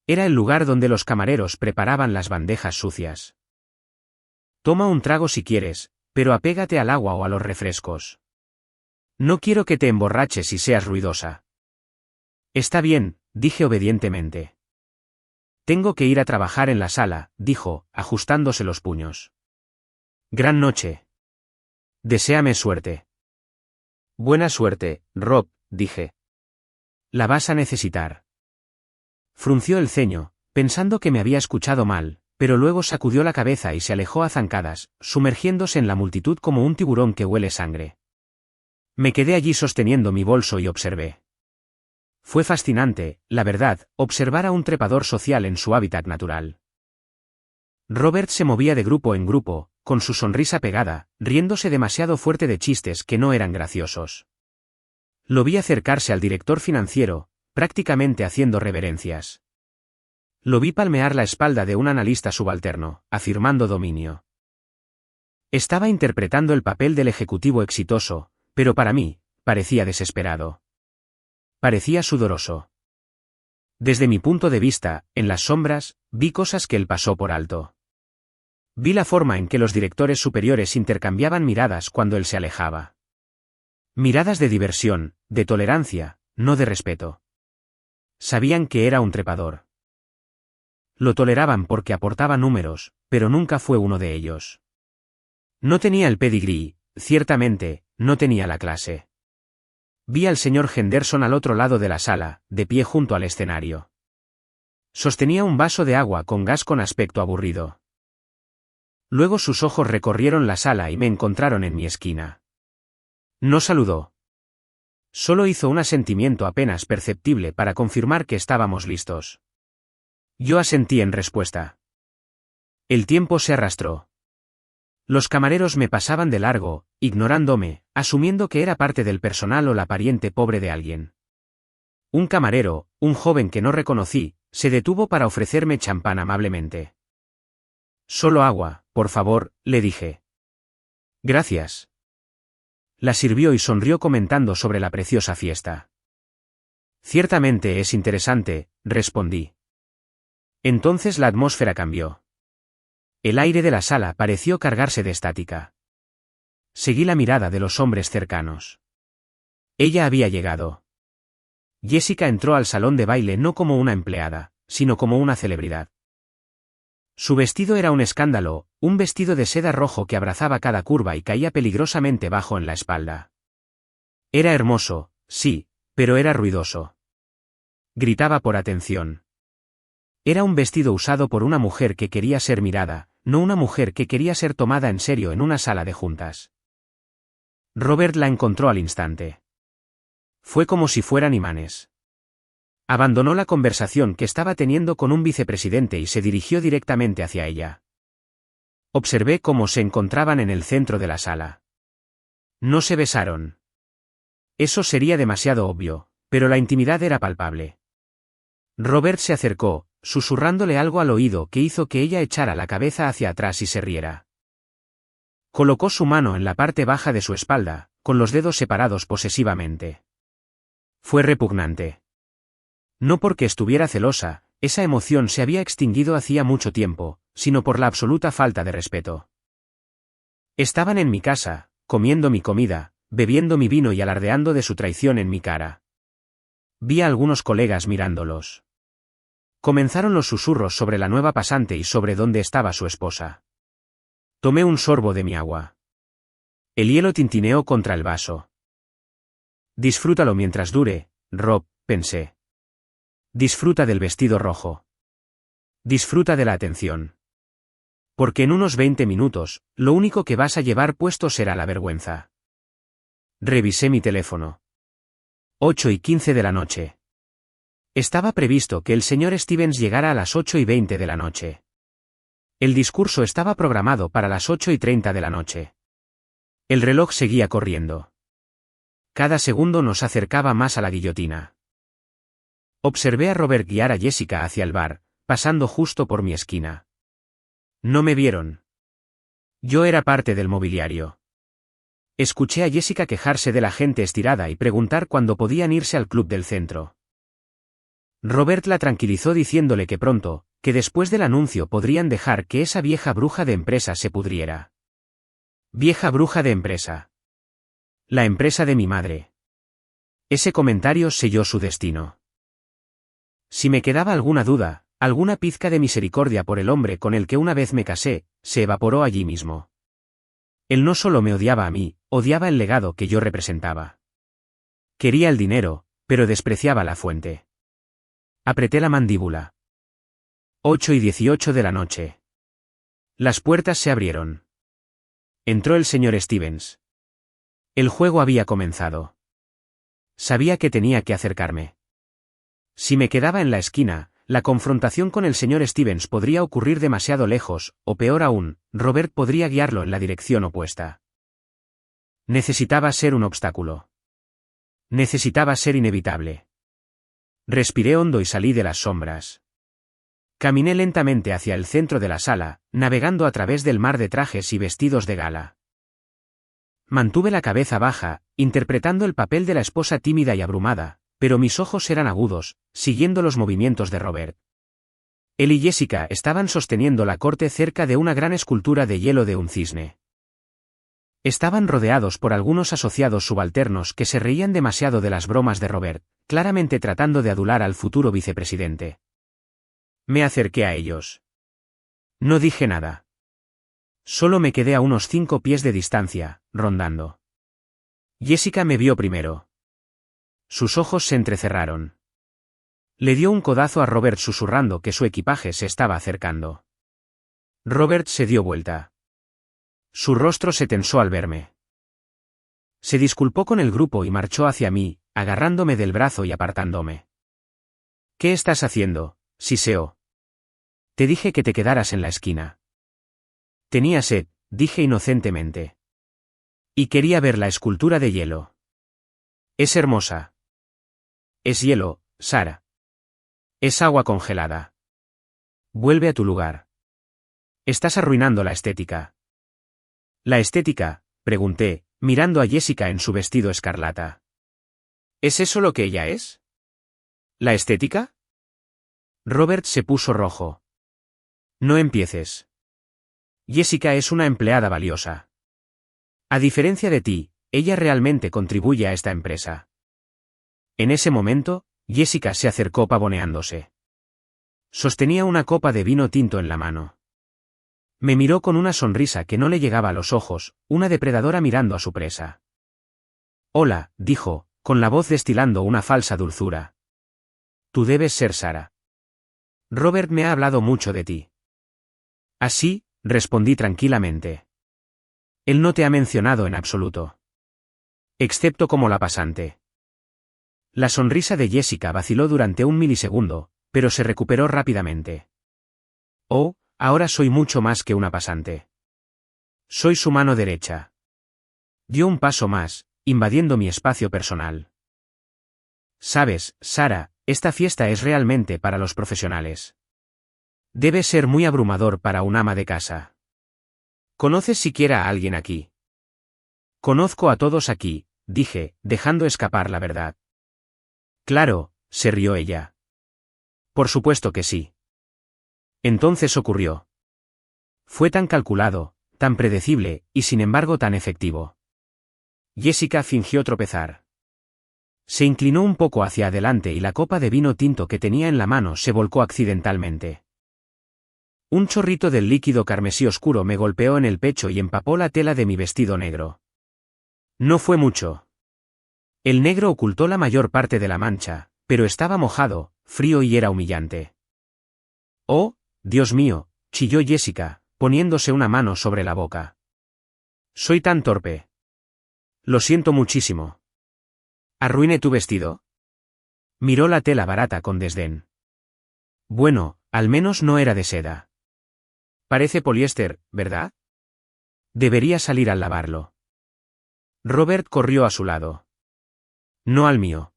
Era el lugar donde los camareros preparaban las bandejas sucias. Toma un trago si quieres, pero apégate al agua o a los refrescos. No quiero que te emborraches y seas ruidosa. Está bien, dije obedientemente. Tengo que ir a trabajar en la sala, dijo, ajustándose los puños. Gran noche. Deséame suerte. Buena suerte, Rob, dije. La vas a necesitar. Frunció el ceño, pensando que me había escuchado mal, pero luego sacudió la cabeza y se alejó a zancadas, sumergiéndose en la multitud como un tiburón que huele sangre. Me quedé allí sosteniendo mi bolso y observé. Fue fascinante, la verdad, observar a un trepador social en su hábitat natural. Robert se movía de grupo en grupo, con su sonrisa pegada, riéndose demasiado fuerte de chistes que no eran graciosos. Lo vi acercarse al director financiero, prácticamente haciendo reverencias. Lo vi palmear la espalda de un analista subalterno, afirmando dominio. Estaba interpretando el papel del ejecutivo exitoso, pero para mí, parecía desesperado. Parecía sudoroso. Desde mi punto de vista, en las sombras, vi cosas que él pasó por alto. Vi la forma en que los directores superiores intercambiaban miradas cuando él se alejaba. Miradas de diversión, de tolerancia, no de respeto. Sabían que era un trepador. Lo toleraban porque aportaba números, pero nunca fue uno de ellos. No tenía el pedigrí, ciertamente, no tenía la clase. Vi al señor Henderson al otro lado de la sala, de pie junto al escenario. Sostenía un vaso de agua con gas con aspecto aburrido. Luego sus ojos recorrieron la sala y me encontraron en mi esquina. No saludó. Solo hizo un asentimiento apenas perceptible para confirmar que estábamos listos. Yo asentí en respuesta. El tiempo se arrastró. Los camareros me pasaban de largo, ignorándome, asumiendo que era parte del personal o la pariente pobre de alguien. Un camarero, un joven que no reconocí, se detuvo para ofrecerme champán amablemente. Solo agua, por favor, le dije. Gracias. La sirvió y sonrió comentando sobre la preciosa fiesta. Ciertamente es interesante, respondí. Entonces la atmósfera cambió. El aire de la sala pareció cargarse de estática. Seguí la mirada de los hombres cercanos. Ella había llegado. Jessica entró al salón de baile no como una empleada, sino como una celebridad. Su vestido era un escándalo, un vestido de seda rojo que abrazaba cada curva y caía peligrosamente bajo en la espalda. Era hermoso, sí, pero era ruidoso. Gritaba por atención. Era un vestido usado por una mujer que quería ser mirada, no una mujer que quería ser tomada en serio en una sala de juntas. Robert la encontró al instante. Fue como si fueran imanes. Abandonó la conversación que estaba teniendo con un vicepresidente y se dirigió directamente hacia ella. Observé cómo se encontraban en el centro de la sala. No se besaron. Eso sería demasiado obvio, pero la intimidad era palpable. Robert se acercó, susurrándole algo al oído que hizo que ella echara la cabeza hacia atrás y se riera. Colocó su mano en la parte baja de su espalda, con los dedos separados posesivamente. Fue repugnante. No porque estuviera celosa, esa emoción se había extinguido hacía mucho tiempo, sino por la absoluta falta de respeto. Estaban en mi casa, comiendo mi comida, bebiendo mi vino y alardeando de su traición en mi cara. Vi a algunos colegas mirándolos. Comenzaron los susurros sobre la nueva pasante y sobre dónde estaba su esposa. Tomé un sorbo de mi agua. El hielo tintineó contra el vaso. Disfrútalo mientras dure, Rob, pensé. Disfruta del vestido rojo. Disfruta de la atención. Porque en unos 20 minutos, lo único que vas a llevar puesto será la vergüenza. Revisé mi teléfono. 8:15 de la noche. Estaba previsto que el señor Stevens llegara a las 8:20 de la noche. El discurso estaba programado para las 8:30 de la noche. El reloj seguía corriendo. Cada segundo nos acercaba más a la guillotina. Observé a Robert guiar a Jessica hacia el bar, pasando justo por mi esquina. No me vieron. Yo era parte del mobiliario. Escuché a Jessica quejarse de la gente estirada y preguntar cuándo podían irse al club del centro. Robert la tranquilizó diciéndole que pronto, que después del anuncio podrían dejar que esa vieja bruja de empresa se pudriera. Vieja bruja de empresa. La empresa de mi madre. Ese comentario selló su destino. Si me quedaba alguna duda, alguna pizca de misericordia por el hombre con el que una vez me casé, se evaporó allí mismo. Él no solo me odiaba a mí, odiaba el legado que yo representaba. Quería el dinero, pero despreciaba la fuente. Apreté la mandíbula. 8:18 de la noche. Las puertas se abrieron. Entró el señor Stevens. El juego había comenzado. Sabía que tenía que acercarme. Si me quedaba en la esquina, la confrontación con el señor Stevens podría ocurrir demasiado lejos, o peor aún, Robert podría guiarlo en la dirección opuesta. Necesitaba ser un obstáculo. Necesitaba ser inevitable. Respiré hondo y salí de las sombras. Caminé lentamente hacia el centro de la sala, navegando a través del mar de trajes y vestidos de gala. Mantuve la cabeza baja, interpretando el papel de la esposa tímida y abrumada, pero mis ojos eran agudos, siguiendo los movimientos de Robert. Él y Jessica estaban sosteniendo la corte cerca de una gran escultura de hielo de un cisne. Estaban rodeados por algunos asociados subalternos que se reían demasiado de las bromas de Robert, claramente tratando de adular al futuro vicepresidente. Me acerqué a ellos. No dije nada. Solo me quedé a unos 5 pies de distancia, rondando. Jessica me vio primero. Sus ojos se entrecerraron. Le dio un codazo a Robert susurrando que su equipaje se estaba acercando. Robert se dio vuelta. Su rostro se tensó al verme. Se disculpó con el grupo y marchó hacia mí, agarrándome del brazo y apartándome. ¿Qué estás haciendo, Siseo? Te dije que te quedaras en la esquina. Tenía sed, dije inocentemente. Y quería ver la escultura de hielo. Es hermosa. Es hielo, Sara. Es agua congelada. Vuelve a tu lugar. Estás arruinando la estética. ¿La estética?, pregunté, mirando a Jessica en su vestido escarlata. ¿Es eso lo que ella es? ¿La estética? Robert se puso rojo. No empieces. Jessica es una empleada valiosa. A diferencia de ti, ella realmente contribuye a esta empresa. En ese momento, Jessica se acercó pavoneándose. Sostenía una copa de vino tinto en la mano. Me miró con una sonrisa que no le llegaba a los ojos, una depredadora mirando a su presa. Hola, dijo, con la voz destilando una falsa dulzura. Tú debes ser Sara. Robert me ha hablado mucho de ti. Así, respondí tranquilamente. Él no te ha mencionado en absoluto. Excepto como la pasante. La sonrisa de Jessica vaciló durante un milisegundo, pero se recuperó rápidamente. Oh, ahora soy mucho más que una pasante. Soy su mano derecha. Dio un paso más, invadiendo mi espacio personal. Sabes, Sara, esta fiesta es realmente para los profesionales. Debe ser muy abrumador para un ama de casa. ¿Conoces siquiera a alguien aquí? Conozco a todos aquí, dije, dejando escapar la verdad. Claro, se rió ella. Por supuesto que sí. Entonces ocurrió. Fue tan calculado, tan predecible, y sin embargo tan efectivo. Jessica fingió tropezar. Se inclinó un poco hacia adelante y la copa de vino tinto que tenía en la mano se volcó accidentalmente. Un chorrito del líquido carmesí oscuro me golpeó en el pecho y empapó la tela de mi vestido negro. No fue mucho. El negro ocultó la mayor parte de la mancha, pero estaba mojado, frío y era humillante. Oh, Dios mío, chilló Jessica, poniéndose una mano sobre la boca. Soy tan torpe. Lo siento muchísimo. ¿Arruiné tu vestido? Miró la tela barata con desdén. Bueno, al menos no era de seda. Parece poliéster, ¿verdad? Debería salir al lavarlo. Robert corrió a su lado. No al mío.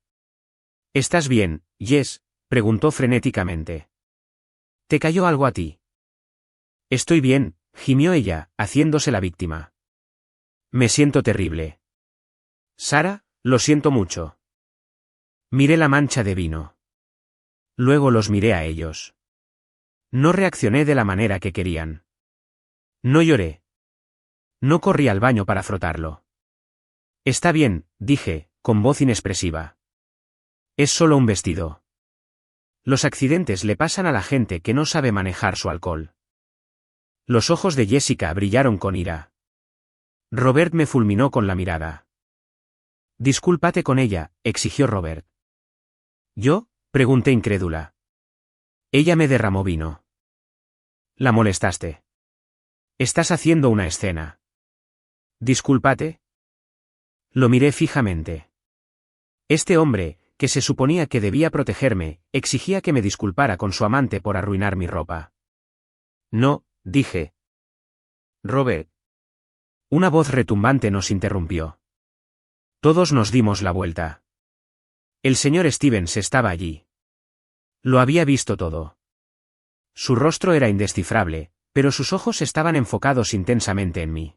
¿Estás bien, Jess?, preguntó frenéticamente. ¿Te cayó algo a ti? Estoy bien, gimió ella, haciéndose la víctima. Me siento terrible. Sara, lo siento mucho. Miré la mancha de vino. Luego los miré a ellos. No reaccioné de la manera que querían. No lloré. No corrí al baño para frotarlo. Está bien, dije, con voz inexpresiva. Es solo un vestido. Los accidentes le pasan a la gente que no sabe manejar su alcohol. Los ojos de Jessica brillaron con ira. Robert me fulminó con la mirada. Discúlpate con ella, exigió Robert. ¿Yo?, pregunté incrédula. Ella me derramó vino. La molestaste. Estás haciendo una escena. Discúlpate. Lo miré fijamente. Este hombre, que se suponía que debía protegerme, exigía que me disculpara con su amante por arruinar mi ropa. No, dije. Robert. Una voz retumbante nos interrumpió. Todos nos dimos la vuelta. El señor Stevens estaba allí. Lo había visto todo. Su rostro era indescifrable, pero sus ojos estaban enfocados intensamente en mí.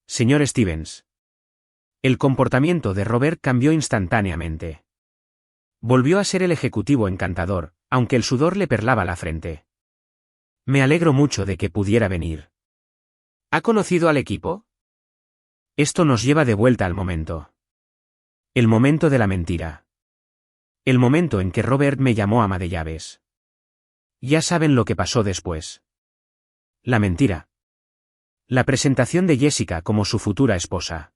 Señor Stevens. El comportamiento de Robert cambió instantáneamente. Volvió a ser el ejecutivo encantador, aunque el sudor le perlaba la frente. Me alegro mucho de que pudiera venir. ¿Ha conocido al equipo? Esto nos lleva de vuelta al momento. El momento de la mentira. El momento en que Robert me llamó ama de llaves. Ya saben lo que pasó después. La mentira. La presentación de Jessica como su futura esposa.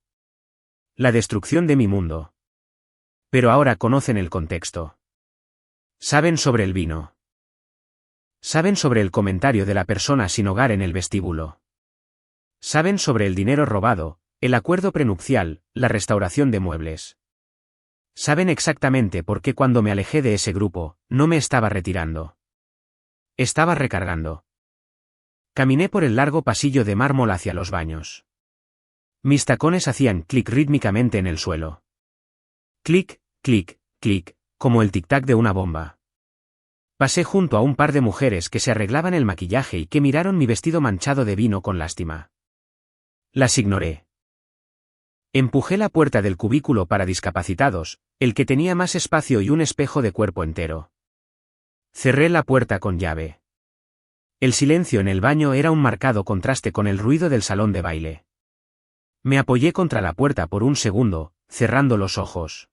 La destrucción de mi mundo. Pero ahora conocen el contexto. Saben sobre el vino. Saben sobre el comentario de la persona sin hogar en el vestíbulo. Saben sobre el dinero robado, el acuerdo prenupcial, la restauración de muebles. Saben exactamente por qué cuando me alejé de ese grupo, no me estaba retirando. Estaba recargando. Caminé por el largo pasillo de mármol hacia los baños. Mis tacones hacían clic rítmicamente en el suelo. Clic, clic, clic, como el tic-tac de una bomba. Pasé junto a un par de mujeres que se arreglaban el maquillaje y que miraron mi vestido manchado de vino con lástima. Las ignoré. Empujé la puerta del cubículo para discapacitados, el que tenía más espacio y un espejo de cuerpo entero. Cerré la puerta con llave. El silencio en el baño era un marcado contraste con el ruido del salón de baile. Me apoyé contra la puerta por un segundo, cerrando los ojos.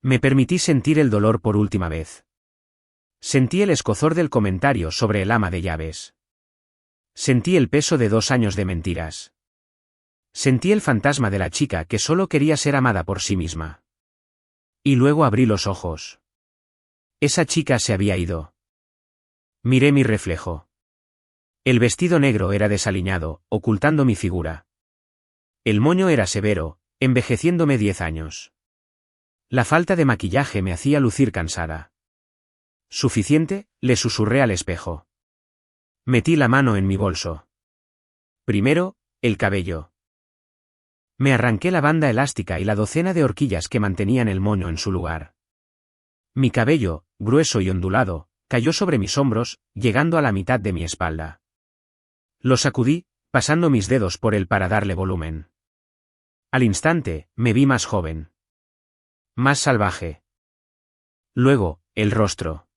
Me permití sentir el dolor por última vez. Sentí el escozor del comentario sobre el ama de llaves. Sentí el peso de 2 años de mentiras. Sentí el fantasma de la chica que solo quería ser amada por sí misma. Y luego abrí los ojos. Esa chica se había ido. Miré mi reflejo. El vestido negro era desaliñado, ocultando mi figura. El moño era severo, envejeciéndome 10 años. La falta de maquillaje me hacía lucir cansada. ¿Suficiente?, le susurré al espejo. Metí la mano en mi bolso. Primero, el cabello. Me arranqué la banda elástica y la docena de horquillas que mantenían el moño en su lugar. Mi cabello, grueso y ondulado, cayó sobre mis hombros, llegando a la mitad de mi espalda. Lo sacudí, pasando mis dedos por él para darle volumen. Al instante, me vi más joven. Más salvaje. Luego, el rostro.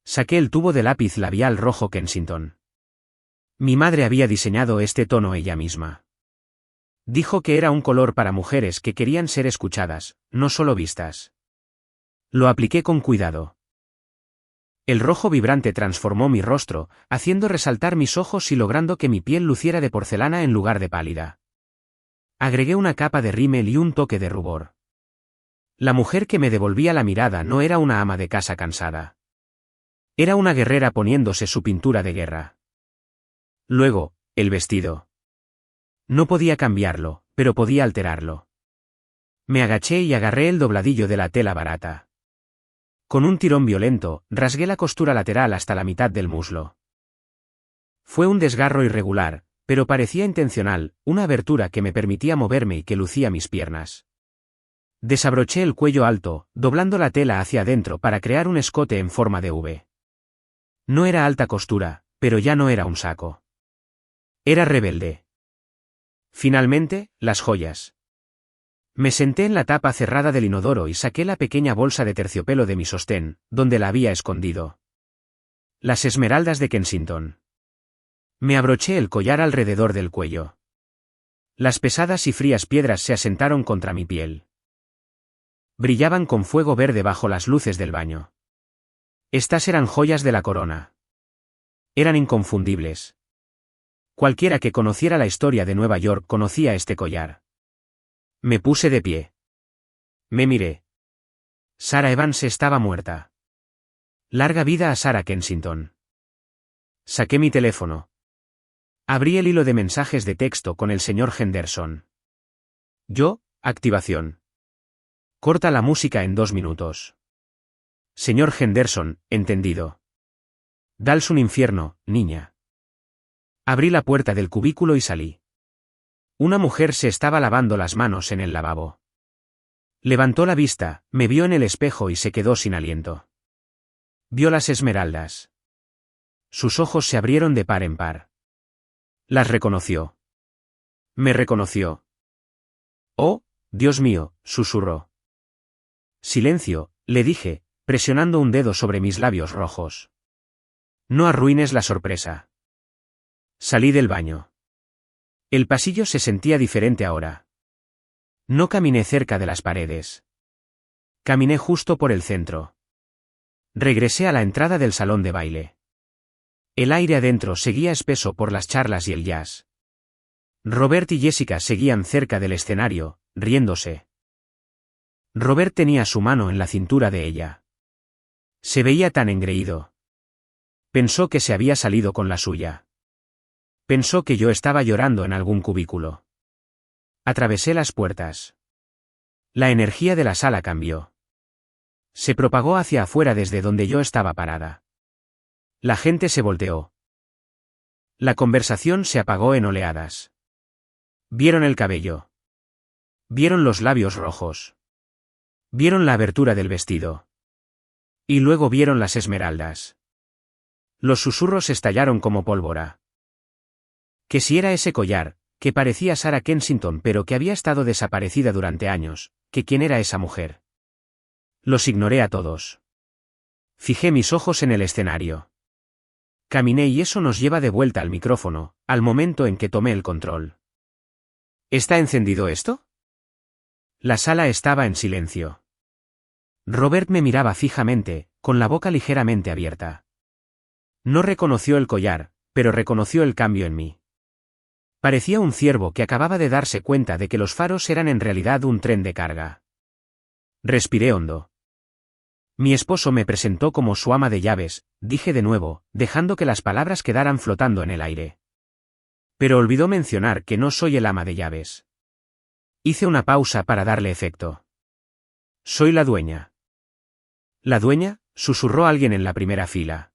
Saqué el tubo de lápiz labial rojo Kensington. Mi madre había diseñado este tono ella misma. Dijo que era un color para mujeres que querían ser escuchadas, no solo vistas. Lo apliqué con cuidado. El rojo vibrante transformó mi rostro, haciendo resaltar mis ojos y logrando que mi piel luciera de porcelana en lugar de pálida. Agregué una capa de rímel y un toque de rubor. La mujer que me devolvía la mirada no era una ama de casa cansada. Era una guerrera poniéndose su pintura de guerra. Luego, el vestido. No podía cambiarlo, pero podía alterarlo. Me agaché y agarré el dobladillo de la tela barata. Con un tirón violento, rasgué la costura lateral hasta la mitad del muslo. Fue un desgarro irregular, pero parecía intencional, una abertura que me permitía moverme y que lucía mis piernas. Desabroché el cuello alto, doblando la tela hacia adentro para crear un escote en forma de V. No era alta costura, pero ya no era un saco. Era rebelde. Finalmente, las joyas. Me senté en la tapa cerrada del inodoro y saqué la pequeña bolsa de terciopelo de mi sostén, donde la había escondido. Las esmeraldas de Kensington. Me abroché el collar alrededor del cuello. Las pesadas y frías piedras se asentaron contra mi piel. Brillaban con fuego verde bajo las luces del baño. Estas eran joyas de la corona. Eran inconfundibles. Cualquiera que conociera la historia de Nueva York conocía este collar. Me puse de pie. Me miré. Sarah Evans estaba muerta. Larga vida a Sarah Kensington. Saqué mi teléfono. Abrí el hilo de mensajes de texto con el señor Henderson. Yo, activación. Corta la música en 2 minutos. Señor Henderson, entendido. Dals un infierno, niña. Abrí la puerta del cubículo y salí. Una mujer se estaba lavando las manos en el lavabo. Levantó la vista, me vio en el espejo y se quedó sin aliento. Vio las esmeraldas. Sus ojos se abrieron de par en par. Las reconoció. Me reconoció. Oh, Dios mío, susurró. Silencio, le dije, presionando un dedo sobre mis labios rojos. No arruines la sorpresa. Salí del baño. El pasillo se sentía diferente ahora. No caminé cerca de las paredes. Caminé justo por el centro. Regresé a la entrada del salón de baile. El aire adentro seguía espeso por las charlas y el jazz. Robert y Jessica seguían cerca del escenario, riéndose. Robert tenía su mano en la cintura de ella. Se veía tan engreído. Pensó que se había salido con la suya. Pensó que yo estaba llorando en algún cubículo. Atravesé las puertas. La energía de la sala cambió. Se propagó hacia afuera desde donde yo estaba parada. La gente se volteó. La conversación se apagó en oleadas. Vieron el cabello. Vieron los labios rojos. Vieron la abertura del vestido. Y luego vieron las esmeraldas. Los susurros estallaron como pólvora. Que si era ese collar, que parecía Sarah Kensington pero que había estado desaparecida durante años, que quién era esa mujer. Los ignoré a todos. Fijé mis ojos en el escenario. Caminé y eso nos lleva de vuelta al micrófono, al momento en que tomé el control. ¿Está encendido esto? La sala estaba en silencio. Robert me miraba fijamente, con la boca ligeramente abierta. No reconoció el collar, pero reconoció el cambio en mí. Parecía un ciervo que acababa de darse cuenta de que los faros eran en realidad un tren de carga. Respiré hondo. Mi esposo me presentó como su ama de llaves, dije de nuevo, dejando que las palabras quedaran flotando en el aire. Pero olvidó mencionar que no soy el ama de llaves. Hice una pausa para darle efecto. Soy la dueña. ¿La dueña?, susurró alguien en la primera fila.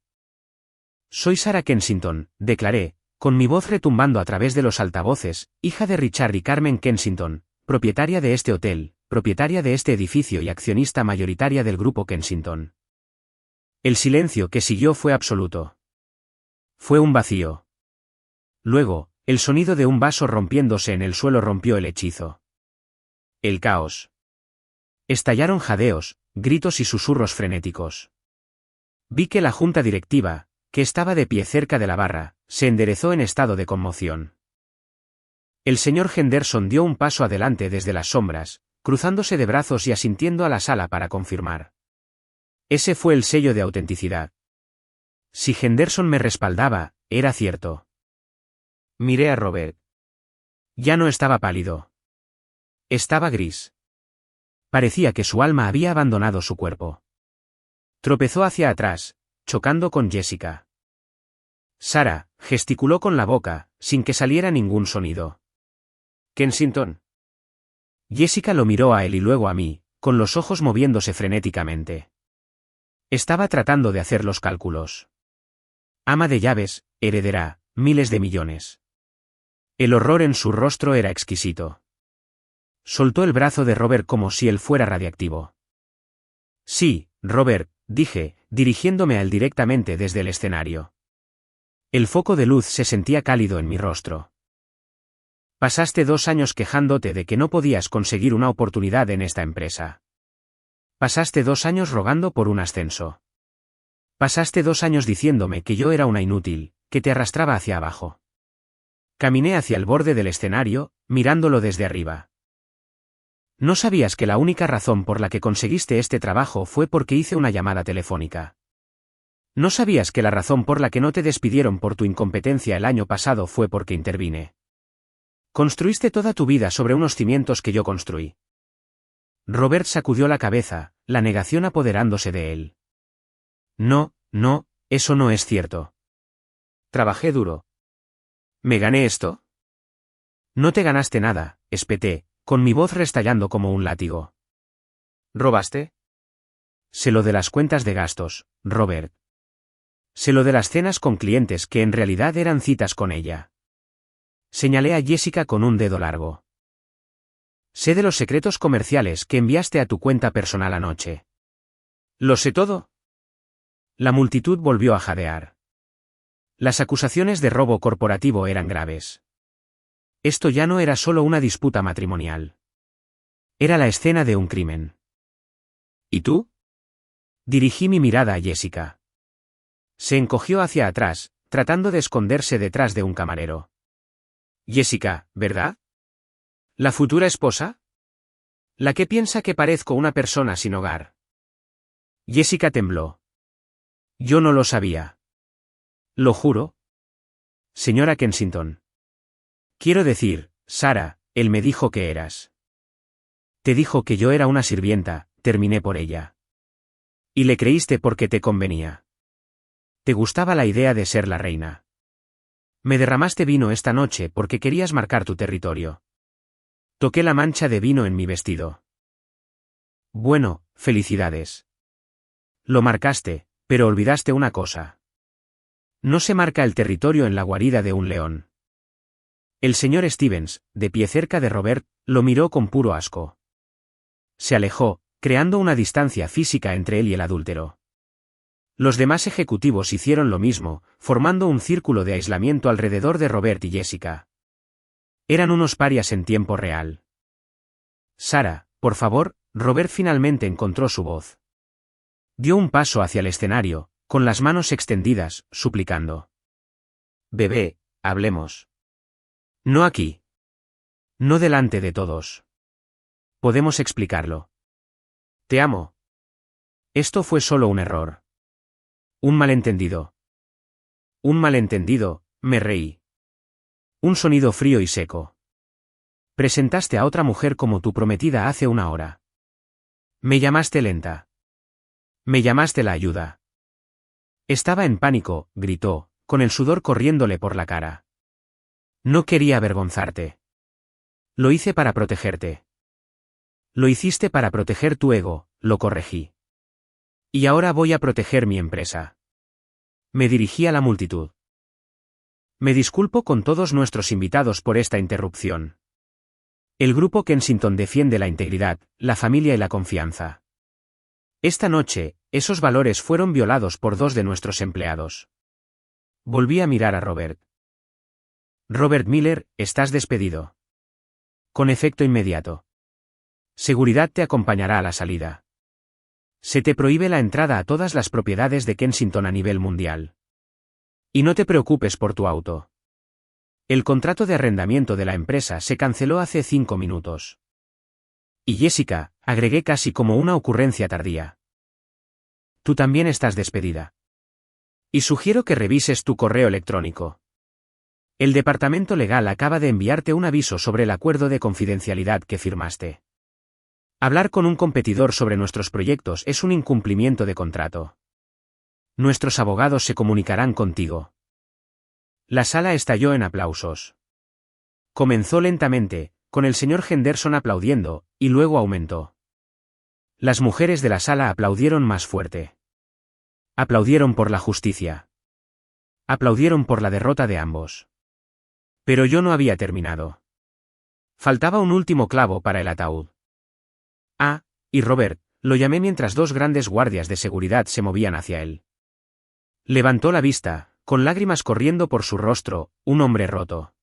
Soy Sarah Kensington, declaré, con mi voz retumbando a través de los altavoces, hija de Richard y Carmen Kensington, propietaria de este hotel, propietaria de este edificio y accionista mayoritaria del grupo Kensington. El silencio que siguió fue absoluto. Fue un vacío. Luego, el sonido de un vaso rompiéndose en el suelo rompió el hechizo. El caos. Estallaron jadeos, gritos y susurros frenéticos. Vi que la junta directiva, que estaba de pie cerca de la barra, se enderezó en estado de conmoción. El señor Henderson dio un paso adelante desde las sombras, cruzándose de brazos y asintiendo a la sala para confirmar. Ese fue el sello de autenticidad. Si Henderson me respaldaba, era cierto. Miré a Robert. Ya no estaba pálido. Estaba gris. Parecía que su alma había abandonado su cuerpo. Tropezó hacia atrás, chocando con Jessica. Sarah gesticuló con la boca, sin que saliera ningún sonido. Kensington. Jessica lo miró a él y luego a mí, con los ojos moviéndose frenéticamente. Estaba tratando de hacer los cálculos. Ama de llaves, heredera, miles de millones. El horror en su rostro era exquisito. Soltó el brazo de Robert como si él fuera radiactivo. Sí, Robert, dije, dirigiéndome a él directamente desde el escenario. El foco de luz se sentía cálido en mi rostro. Pasaste 2 años quejándote de que no podías conseguir una oportunidad en esta empresa. Pasaste 2 años rogando por un ascenso. Pasaste 2 años diciéndome que yo era una inútil, que te arrastraba hacia abajo. Caminé hacia el borde del escenario, mirándolo desde arriba. ¿No sabías que la única razón por la que conseguiste este trabajo fue porque hice una llamada telefónica? ¿No sabías que la razón por la que no te despidieron por tu incompetencia el año pasado fue porque intervine? Construiste toda tu vida sobre unos cimientos que yo construí. Robert sacudió la cabeza, la negación apoderándose de él. No, eso no es cierto. Trabajé duro. ¿Me gané esto? No te ganaste nada, espeté, con mi voz restallando como un látigo. ¿Robaste? Sé lo de las cuentas de gastos, Robert. Sé lo de las cenas con clientes que en realidad eran citas con ella. Señalé a Jessica con un dedo largo. Sé de los secretos comerciales que enviaste a tu cuenta personal anoche. ¿Lo sé todo? La multitud volvió a jadear. Las acusaciones de robo corporativo eran graves. Esto ya no era solo una disputa matrimonial. Era la escena de un crimen. ¿Y tú? Dirigí mi mirada a Jessica. Se encogió hacia atrás, tratando de esconderse detrás de un camarero. Jessica, ¿verdad? ¿La futura esposa? ¿La que piensa que parezco una persona sin hogar? Jessica tembló. Yo no lo sabía. Lo juro. Señora Kensington. Quiero decir, Sara, él me dijo que eras. Te dijo que yo era una sirvienta, terminé por ella. Y le creíste porque te convenía. Te gustaba la idea de ser la reina. Me derramaste vino esta noche porque querías marcar tu territorio. Toqué la mancha de vino en mi vestido. Bueno, felicidades. Lo marcaste, pero olvidaste una cosa. No se marca el territorio en la guarida de un león. El señor Stevens, de pie cerca de Robert, lo miró con puro asco. Se alejó, creando una distancia física entre él y el adúltero. Los demás ejecutivos hicieron lo mismo, formando un círculo de aislamiento alrededor de Robert y Jessica. Eran unos parias en tiempo real. Sara, por favor, Robert finalmente encontró su voz. Dio un paso hacia el escenario, con las manos extendidas, suplicando. Bebé, hablemos. No aquí. No delante de todos. Podemos explicarlo. Te amo. Esto fue solo un error. Un malentendido. Un malentendido, me reí. Un sonido frío y seco. Presentaste a otra mujer como tu prometida hace una hora. Me llamaste lenta. Me llamaste la ayuda. Estaba en pánico, gritó, con el sudor corriéndole por la cara. No quería avergonzarte. Lo hice para protegerte. Lo hiciste para proteger tu ego, lo corregí. Y ahora voy a proteger mi empresa. Me dirigí a la multitud. Me disculpo con todos nuestros invitados por esta interrupción. El grupo Kensington defiende la integridad, la familia y la confianza. Esta noche, esos valores fueron violados por 2 de nuestros empleados. Volví a mirar a Robert. Robert Miller, estás despedido. Con efecto inmediato. Seguridad te acompañará a la salida. Se te prohíbe la entrada a todas las propiedades de Kensington a nivel mundial. Y no te preocupes por tu auto. El contrato de arrendamiento de la empresa se canceló hace 5 minutos. Y Jessica, agregué casi como una ocurrencia tardía. Tú también estás despedida. Y sugiero que revises tu correo electrónico. El departamento legal acaba de enviarte un aviso sobre el acuerdo de confidencialidad que firmaste. Hablar con un competidor sobre nuestros proyectos es un incumplimiento de contrato. Nuestros abogados se comunicarán contigo. La sala estalló en aplausos. Comenzó lentamente, con el señor Henderson aplaudiendo, y luego aumentó. Las mujeres de la sala aplaudieron más fuerte. Aplaudieron por la justicia. Aplaudieron por la derrota de ambos. Pero yo no había terminado. Faltaba un último clavo para el ataúd. Ah, y Robert, lo llamé mientras 2 grandes guardias de seguridad se movían hacia él. Levantó la vista, con lágrimas corriendo por su rostro, un hombre roto.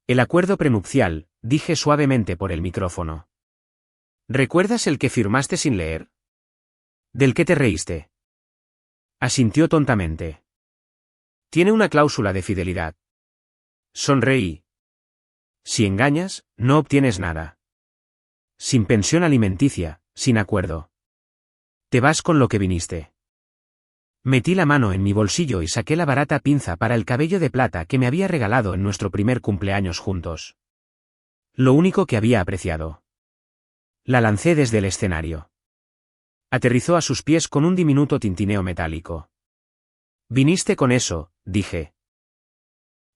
El acuerdo prenupcial, dije suavemente por el micrófono. ¿Recuerdas el que firmaste sin leer? ¿Del que te reíste? Asintió tontamente. Tiene una cláusula de fidelidad. Sonreí. Si engañas, no obtienes nada. Sin pensión alimenticia, sin acuerdo. Te vas con lo que viniste. Metí la mano en mi bolsillo y saqué la barata pinza para el cabello de plata que me había regalado en nuestro primer cumpleaños juntos. Lo único que había apreciado. La lancé desde el escenario. Aterrizó a sus pies con un diminuto tintineo metálico. Viniste con eso, dije.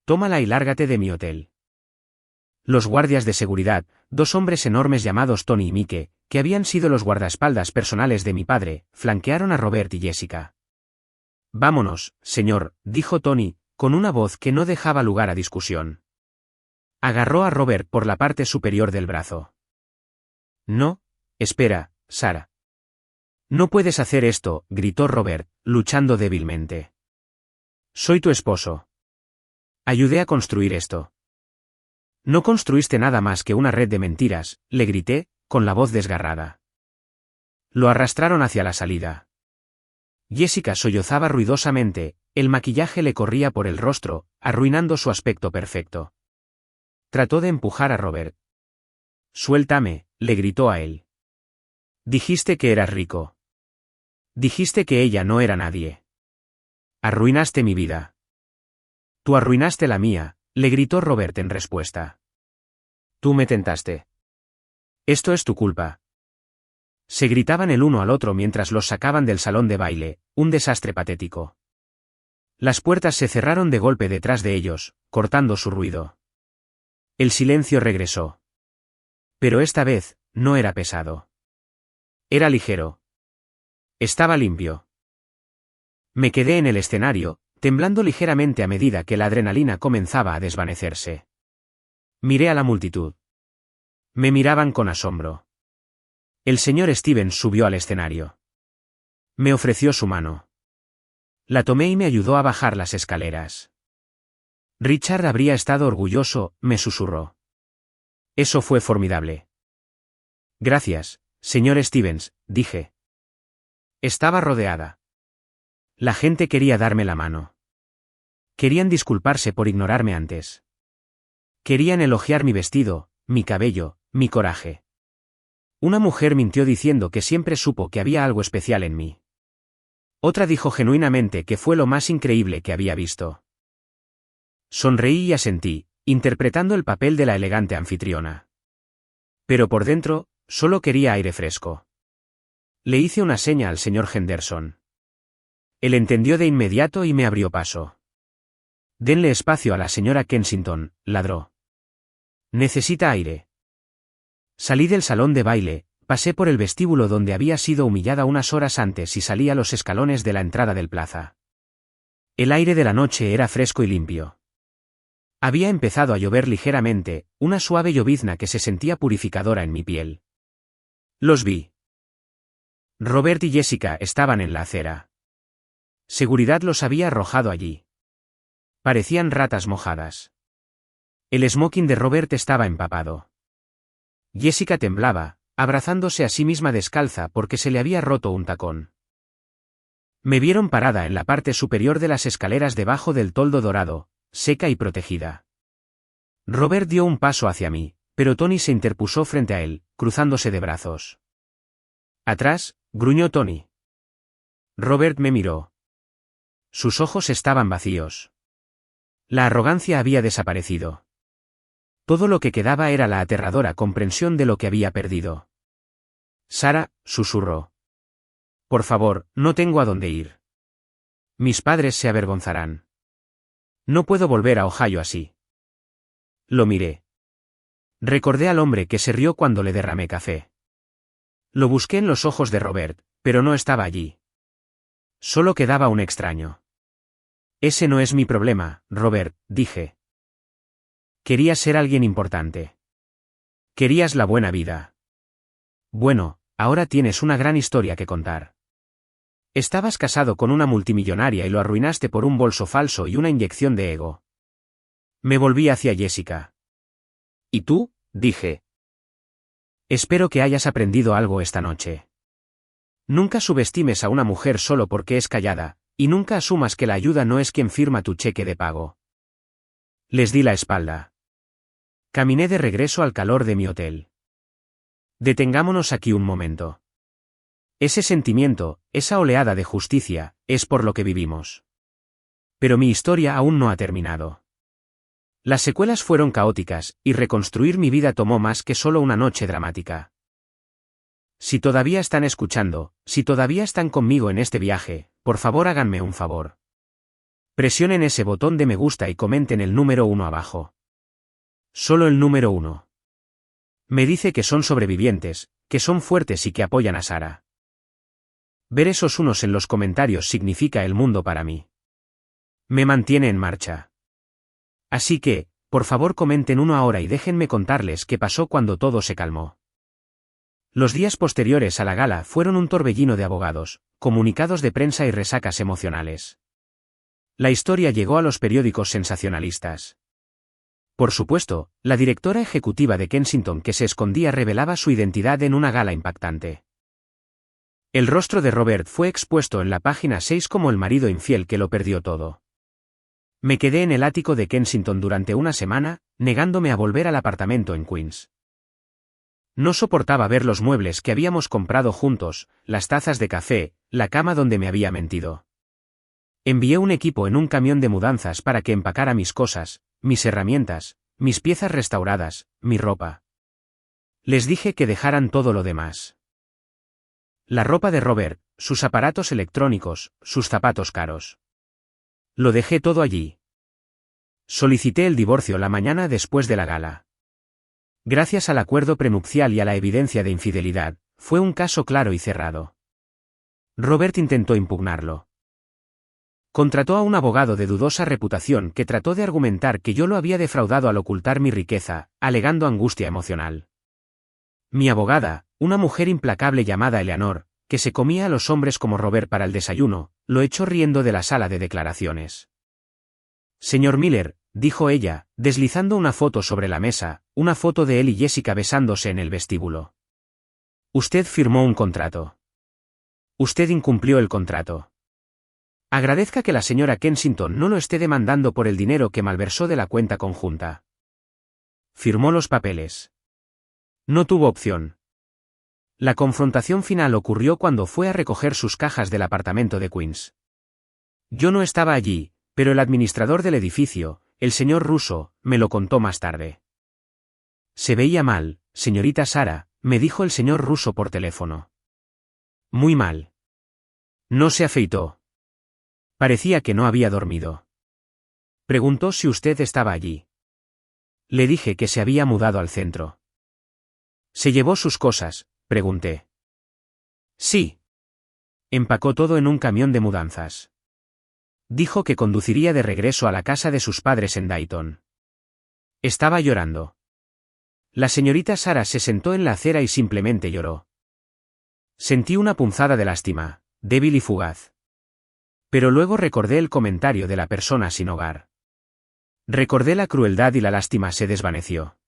Tómala y lárgate de mi hotel. Los guardias de seguridad, 2 hombres enormes llamados Tony y Mike, que habían sido los guardaespaldas personales de mi padre, flanquearon a Robert y Jessica. Vámonos, señor, dijo Tony, con una voz que no dejaba lugar a discusión. Agarró a Robert por la parte superior del brazo. No, espera, Sara. No puedes hacer esto, gritó Robert, luchando débilmente. Soy tu esposo. Ayudé a construir esto. No construiste nada más que una red de mentiras, le grité, con la voz desgarrada. Lo arrastraron hacia la salida. Jessica sollozaba ruidosamente, el maquillaje le corría por el rostro, arruinando su aspecto perfecto. Trató de empujar a Robert. Suéltame, le gritó a él. Dijiste que eras rico. Dijiste que ella no era nadie. Arruinaste mi vida. Tú arruinaste la mía, le gritó Robert en respuesta. Tú me tentaste. Esto es tu culpa. Se gritaban el uno al otro mientras los sacaban del salón de baile, un desastre patético. Las puertas se cerraron de golpe detrás de ellos, cortando su ruido. El silencio regresó. Pero esta vez, no era pesado. Era ligero. Estaba limpio. Me quedé en el escenario, temblando ligeramente a medida que la adrenalina comenzaba a desvanecerse. Miré a la multitud. Me miraban con asombro. El señor Stevens subió al escenario. Me ofreció su mano. La tomé y me ayudó a bajar las escaleras. Richard habría estado orgulloso, me susurró. Eso fue formidable. Gracias, señor Stevens, dije. Estaba rodeada. La gente quería darme la mano. Querían disculparse por ignorarme antes. Querían elogiar mi vestido, mi cabello, mi coraje. Una mujer mintió diciendo que siempre supo que había algo especial en mí. Otra dijo genuinamente que fue lo más increíble que había visto. Sonreí y asentí, interpretando el papel de la elegante anfitriona. Pero por dentro, solo quería aire fresco. Le hice una seña al señor Henderson. Él entendió de inmediato y me abrió paso. Denle espacio a la señora Kensington, ladró. Necesita aire. Salí del salón de baile, pasé por el vestíbulo donde había sido humillada unas horas antes y salí a los escalones de la entrada del plaza. El aire de la noche era fresco y limpio. Había empezado a llover ligeramente, una suave llovizna que se sentía purificadora en mi piel. Los vi. Robert y Jessica estaban en la acera. Seguridad los había arrojado allí. Parecían ratas mojadas. El smoking de Robert estaba empapado. Jessica temblaba, abrazándose a sí misma descalza porque se le había roto un tacón. Me vieron parada en la parte superior de las escaleras debajo del toldo dorado, seca y protegida. Robert dio un paso hacia mí, pero Tony se interpuso frente a él, cruzándose de brazos. Atrás, gruñó Tony. Robert me miró. Sus ojos estaban vacíos. La arrogancia había desaparecido. Todo lo que quedaba era la aterradora comprensión de lo que había perdido. Sara, susurró. Por favor, no tengo a dónde ir. Mis padres se avergonzarán. No puedo volver a Ohio así. Lo miré. Recordé al hombre que se rió cuando le derramé café. Lo busqué en los ojos de Robert, pero no estaba allí. Solo quedaba un extraño. Ese no es mi problema, Robert, dije. Querías ser alguien importante. Querías la buena vida. Bueno, ahora tienes una gran historia que contar. Estabas casado con una multimillonaria y lo arruinaste por un bolso falso y una inyección de ego. Me volví hacia Jessica. ¿Y tú? Dije. Espero que hayas aprendido algo esta noche. Nunca subestimes a una mujer solo porque es callada, y nunca asumas que la ayuda no es quien firma tu cheque de pago. Les di la espalda. Caminé de regreso al calor de mi hotel. Detengámonos aquí un momento. Ese sentimiento, esa oleada de justicia, es por lo que vivimos. Pero mi historia aún no ha terminado. Las secuelas fueron caóticas, y reconstruir mi vida tomó más que solo una noche dramática. Si todavía están escuchando, si todavía están conmigo en este viaje, por favor háganme un favor. Presionen ese botón de me gusta y comenten el número 1 abajo. Solo el número 1. Me dice que son sobrevivientes, que son fuertes y que apoyan a Sara. Ver esos unos en los comentarios significa el mundo para mí. Me mantiene en marcha. Así que, por favor comenten uno ahora y déjenme contarles qué pasó cuando todo se calmó. Los días posteriores a la gala fueron un torbellino de abogados, comunicados de prensa y resacas emocionales. La historia llegó a los periódicos sensacionalistas. Por supuesto, la directora ejecutiva de Kensington que se escondía revelaba su identidad en una gala impactante. El rostro de Robert fue expuesto en la página 6 como el marido infiel que lo perdió todo. Me quedé en el ático de Kensington durante una semana, negándome a volver al apartamento en Queens. No soportaba ver los muebles que habíamos comprado juntos, las tazas de café, la cama donde me había mentido. Envié un equipo en un camión de mudanzas para que empacara mis cosas, mis herramientas, mis piezas restauradas, mi ropa. Les dije que dejaran todo lo demás. La ropa de Robert, sus aparatos electrónicos, sus zapatos caros. Lo dejé todo allí. Solicité el divorcio la mañana después de la gala. Gracias al acuerdo prenupcial y a la evidencia de infidelidad, fue un caso claro y cerrado. Robert intentó impugnarlo. Contrató a un abogado de dudosa reputación que trató de argumentar que yo lo había defraudado al ocultar mi riqueza, alegando angustia emocional. Mi abogada, una mujer implacable llamada Eleanor, que se comía a los hombres como Robert para el desayuno, lo echó riendo de la sala de declaraciones. Señor Miller, dijo ella, deslizando una foto sobre la mesa, una foto de él y Jessica besándose en el vestíbulo. Usted firmó un contrato. Usted incumplió el contrato. Agradezca que la señora Kensington no lo esté demandando por el dinero que malversó de la cuenta conjunta. Firmó los papeles. No tuvo opción. La confrontación final ocurrió cuando fue a recoger sus cajas del apartamento de Queens. Yo no estaba allí, pero el administrador del edificio, el señor Russo, me lo contó más tarde. Se veía mal, señorita Sara, me dijo el señor Russo por teléfono. Muy mal. No se afeitó. Parecía que no había dormido. Preguntó si usted estaba allí. Le dije que se había mudado al centro. ¿Se llevó sus cosas?, pregunté. Sí. Empacó todo en un camión de mudanzas. Dijo que conduciría de regreso a la casa de sus padres en Dayton. Estaba llorando. La señorita Sara se sentó en la acera y simplemente lloró. Sentí una punzada de lástima, débil y fugaz. Pero luego recordé el comentario de la persona sin hogar. Recordé la crueldad y la lástima se desvaneció.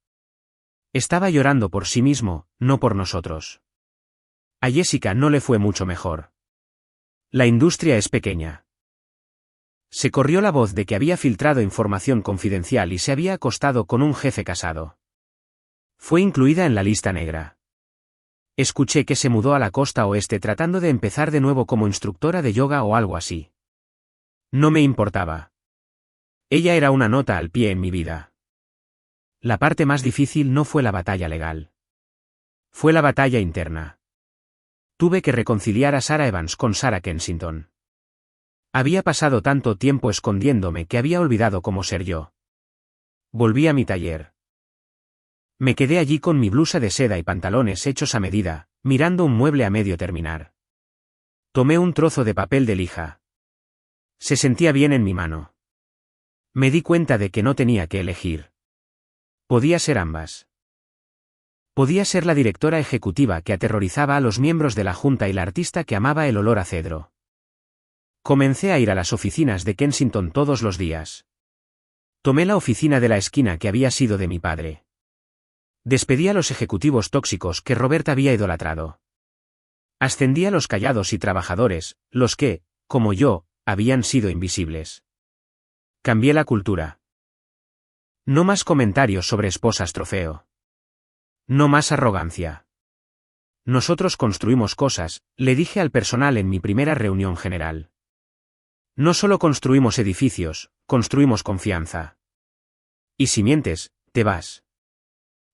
Estaba llorando por sí mismo, no por nosotros. A Jessica no le fue mucho mejor. La industria es pequeña. Se corrió la voz de que había filtrado información confidencial y se había acostado con un jefe casado. Fue incluida en la lista negra. Escuché que se mudó a la costa oeste tratando de empezar de nuevo como instructora de yoga o algo así. No me importaba. Ella era una nota al pie en mi vida. La parte más difícil no fue la batalla legal. Fue la batalla interna. Tuve que reconciliar a Sara Evans con Sara Kensington. Había pasado tanto tiempo escondiéndome que había olvidado cómo ser yo. Volví a mi taller. Me quedé allí con mi blusa de seda y pantalones hechos a medida, mirando un mueble a medio terminar. Tomé un trozo de papel de lija. Se sentía bien en mi mano. Me di cuenta de que no tenía que elegir. Podía ser ambas. Podía ser la directora ejecutiva que aterrorizaba a los miembros de la junta y la artista que amaba el olor a cedro. Comencé a ir a las oficinas de Kensington todos los días. Tomé la oficina de la esquina que había sido de mi padre. Despedí a los ejecutivos tóxicos que Robert había idolatrado. Ascendí a los callados y trabajadores, los que, como yo, habían sido invisibles. Cambié la cultura. No más comentarios sobre esposas trofeo. No más arrogancia. Nosotros construimos cosas, le dije al personal en mi primera reunión general. No solo construimos edificios, construimos confianza. Y si mientes, te vas.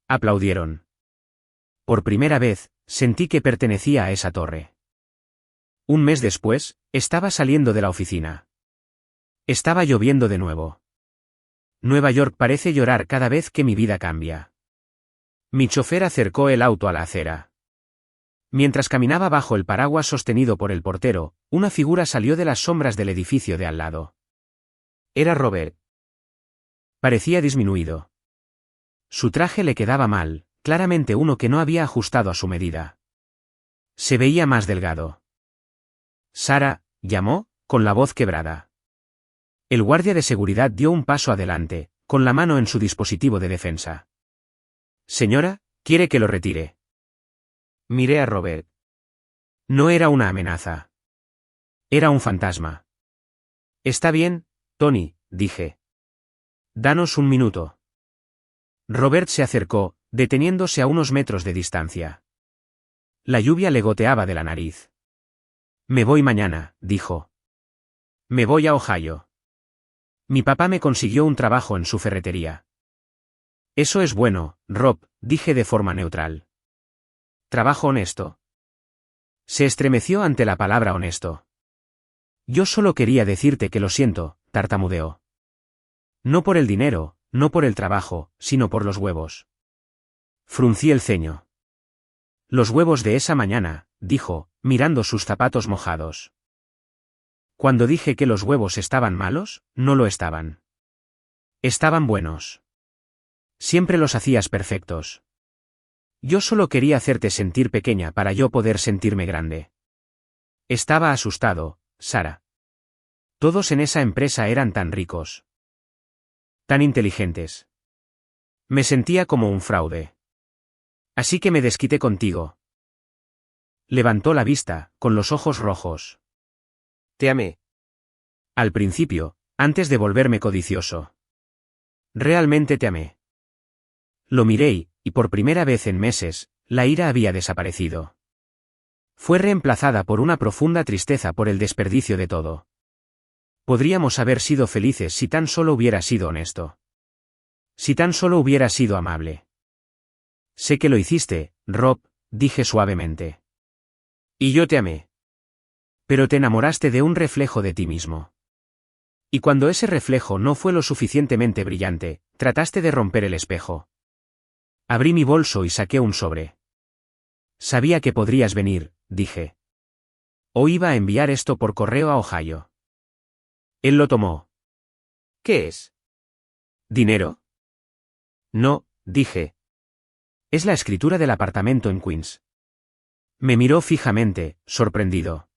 Aplaudieron. Por primera vez, sentí que pertenecía a esa torre. Un mes después, estaba saliendo de la oficina. Estaba lloviendo de nuevo. Nueva York parece llorar cada vez que mi vida cambia. Mi chofer acercó el auto a la acera. Mientras caminaba bajo el paraguas sostenido por el portero, una figura salió de las sombras del edificio de al lado. Era Robert. Parecía disminuido. Su traje le quedaba mal, claramente uno que no había ajustado a su medida. Se veía más delgado. Sara, llamó, con la voz quebrada. El guardia de seguridad dio un paso adelante, con la mano en su dispositivo de defensa. Señora, ¿quiere que lo retire? Miré a Robert. No era una amenaza. Era un fantasma. Está bien, Tony, dije. Danos un minuto. Robert se acercó, deteniéndose a unos metros de distancia. La lluvia le goteaba de la nariz. Me voy mañana, dijo. Me voy a Ohio. Mi papá me consiguió un trabajo en su ferretería. Eso es bueno, Rob, dije de forma neutral. Trabajo honesto. Se estremeció ante la palabra honesto. Yo solo quería decirte que lo siento, tartamudeó. No por el dinero, no por el trabajo, sino por los huevos. Fruncí el ceño. Los huevos de esa mañana, dijo, mirando sus zapatos mojados. Cuando dije que los huevos estaban malos, no lo estaban. Estaban buenos. Siempre los hacías perfectos. Yo solo quería hacerte sentir pequeña para yo poder sentirme grande. Estaba asustado, Sara. Todos en esa empresa eran tan ricos. Tan inteligentes. Me sentía como un fraude. Así que me desquité contigo. Levantó la vista, con los ojos rojos. Te amé. Al principio, antes de volverme codicioso. Realmente te amé. Lo miré y por primera vez en meses, la ira había desaparecido. Fue reemplazada por una profunda tristeza por el desperdicio de todo. Podríamos haber sido felices si tan solo hubiera sido honesto. Si tan solo hubiera sido amable. Sé que lo hiciste, Rob, dije suavemente. Y yo te amé. Pero te enamoraste de un reflejo de ti mismo. Y cuando ese reflejo no fue lo suficientemente brillante, trataste de romper el espejo. Abrí mi bolso y saqué un sobre. Sabía que podrías venir, dije. O iba a enviar esto por correo a Ohio. Él lo tomó. ¿Qué es? ¿Dinero? No, dije. Es la escritura del apartamento en Queens. Me miró fijamente, sorprendido.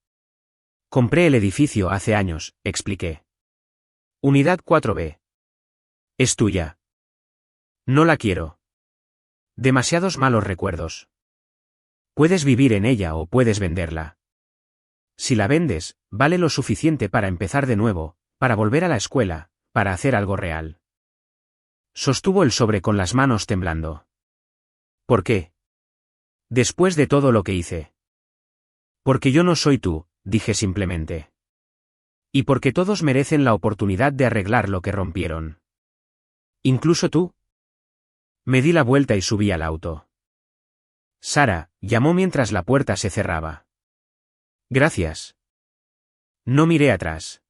Compré el edificio hace años, expliqué. Unidad 4B. Es tuya. No la quiero. Demasiados malos recuerdos. Puedes vivir en ella o puedes venderla. Si la vendes, vale lo suficiente para empezar de nuevo, para volver a la escuela, para hacer algo real. Sostuvo el sobre con las manos temblando. ¿Por qué? Después de todo lo que hice. Porque yo no soy tú, dije simplemente. Y porque todos merecen la oportunidad de arreglar lo que rompieron. ¿Incluso tú? Me di la vuelta y subí al auto. Sara, llamó mientras la puerta se cerraba. Gracias. No miré atrás.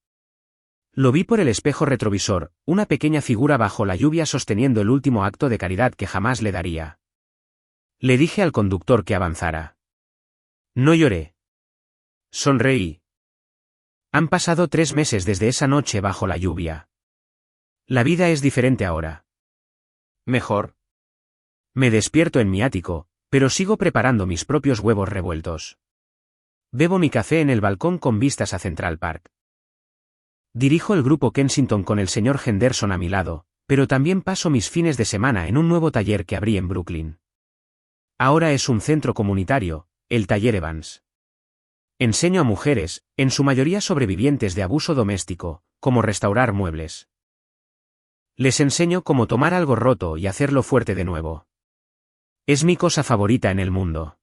Lo vi por el espejo retrovisor, una pequeña figura bajo la lluvia sosteniendo el último acto de caridad que jamás le daría. Le dije al conductor que avanzara. No lloré. Sonreí. Han pasado 3 meses desde esa noche bajo la lluvia. La vida es diferente ahora. Mejor. Me despierto en mi ático, pero sigo preparando mis propios huevos revueltos. Bebo mi café en el balcón con vistas a Central Park. Dirijo el grupo Kensington con el señor Henderson a mi lado, pero también paso mis fines de semana en un nuevo taller que abrí en Brooklyn. Ahora es un centro comunitario, el Taller Evans. Enseño a mujeres, en su mayoría sobrevivientes de abuso doméstico, cómo restaurar muebles. Les enseño cómo tomar algo roto y hacerlo fuerte de nuevo. Es mi cosa favorita en el mundo.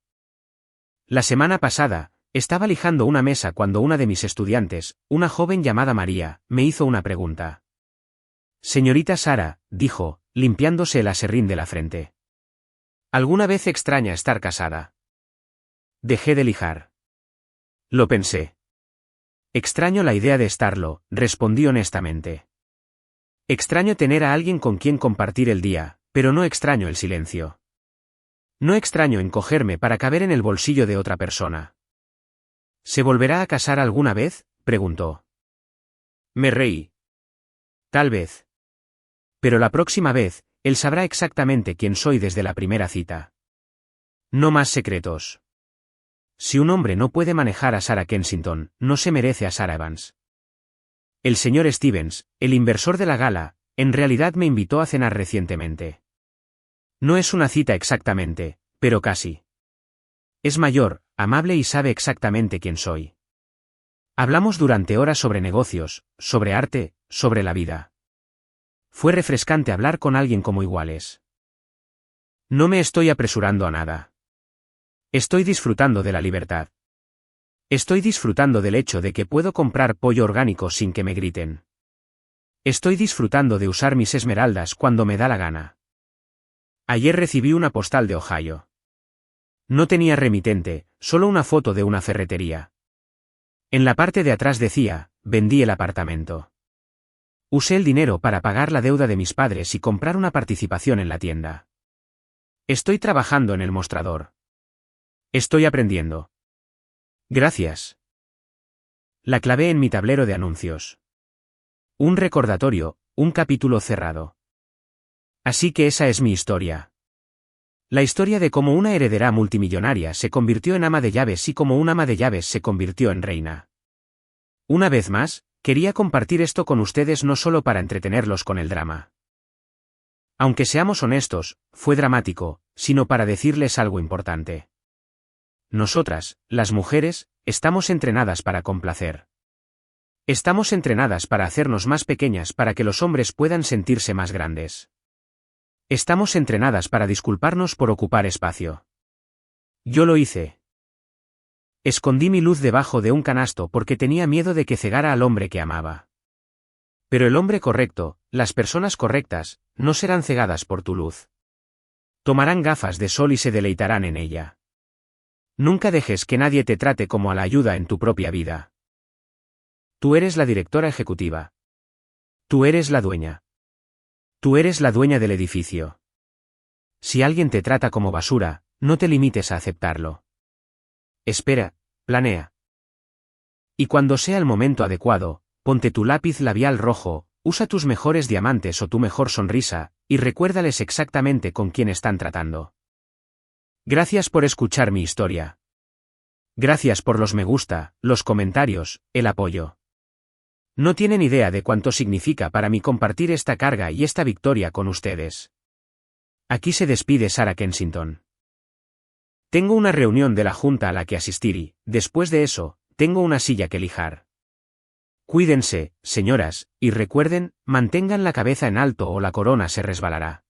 La semana pasada, estaba lijando una mesa cuando una de mis estudiantes, una joven llamada María, me hizo una pregunta. Señorita Sara, dijo, limpiándose el aserrín de la frente. ¿Alguna vez extraña estar casada? Dejé de lijar. Lo pensé. Extraño la idea de estarlo, respondí honestamente. Extraño tener a alguien con quien compartir el día, pero no extraño el silencio. No extraño encogerme para caber en el bolsillo de otra persona. ¿Se volverá a casar alguna vez?, preguntó. Me reí. Tal vez. Pero la próxima vez, él sabrá exactamente quién soy desde la primera cita. No más secretos. Si un hombre no puede manejar a Sara Kensington, no se merece a Sara Evans. El señor Stevens, el inversor de la gala, en realidad me invitó a cenar recientemente. No es una cita exactamente, pero casi. Es mayor, amable y sabe exactamente quién soy. Hablamos durante horas sobre negocios, sobre arte, sobre la vida. Fue refrescante hablar con alguien como iguales. No me estoy apresurando a nada. Estoy disfrutando de la libertad. Estoy disfrutando del hecho de que puedo comprar pollo orgánico sin que me griten. Estoy disfrutando de usar mis esmeraldas cuando me da la gana. Ayer recibí una postal de Ohio. No tenía remitente, solo una foto de una ferretería. En la parte de atrás decía, vendí el apartamento. Usé el dinero para pagar la deuda de mis padres y comprar una participación en la tienda. Estoy trabajando en el mostrador. Estoy aprendiendo. Gracias. La clavé en mi tablero de anuncios. Un recordatorio, un capítulo cerrado. Así que esa es mi historia. La historia de cómo una heredera multimillonaria se convirtió en ama de llaves y cómo un ama de llaves se convirtió en reina. Una vez más, quería compartir esto con ustedes no solo para entretenerlos con el drama. Aunque seamos honestos, fue dramático, sino para decirles algo importante. Nosotras, las mujeres, estamos entrenadas para complacer. Estamos entrenadas para hacernos más pequeñas para que los hombres puedan sentirse más grandes. Estamos entrenadas para disculparnos por ocupar espacio. Yo lo hice. Escondí mi luz debajo de un canasto porque tenía miedo de que cegara al hombre que amaba. Pero el hombre correcto, las personas correctas, no serán cegadas por tu luz. Tomarán gafas de sol y se deleitarán en ella. Nunca dejes que nadie te trate como a la ayuda en tu propia vida. Tú eres la directora ejecutiva. Tú eres la dueña. Tú eres la dueña del edificio. Si alguien te trata como basura, no te limites a aceptarlo. Espera, planea. Y cuando sea el momento adecuado, ponte tu lápiz labial rojo, usa tus mejores diamantes o tu mejor sonrisa, y recuérdales exactamente con quién están tratando. Gracias por escuchar mi historia. Gracias por los me gusta, los comentarios, el apoyo. No tienen idea de cuánto significa para mí compartir esta carga y esta victoria con ustedes. Aquí se despide Sarah Kensington. Tengo una reunión de la junta a la que asistir y, después de eso, tengo una silla que lijar. Cuídense, señoras, y recuerden, mantengan la cabeza en alto o la corona se resbalará.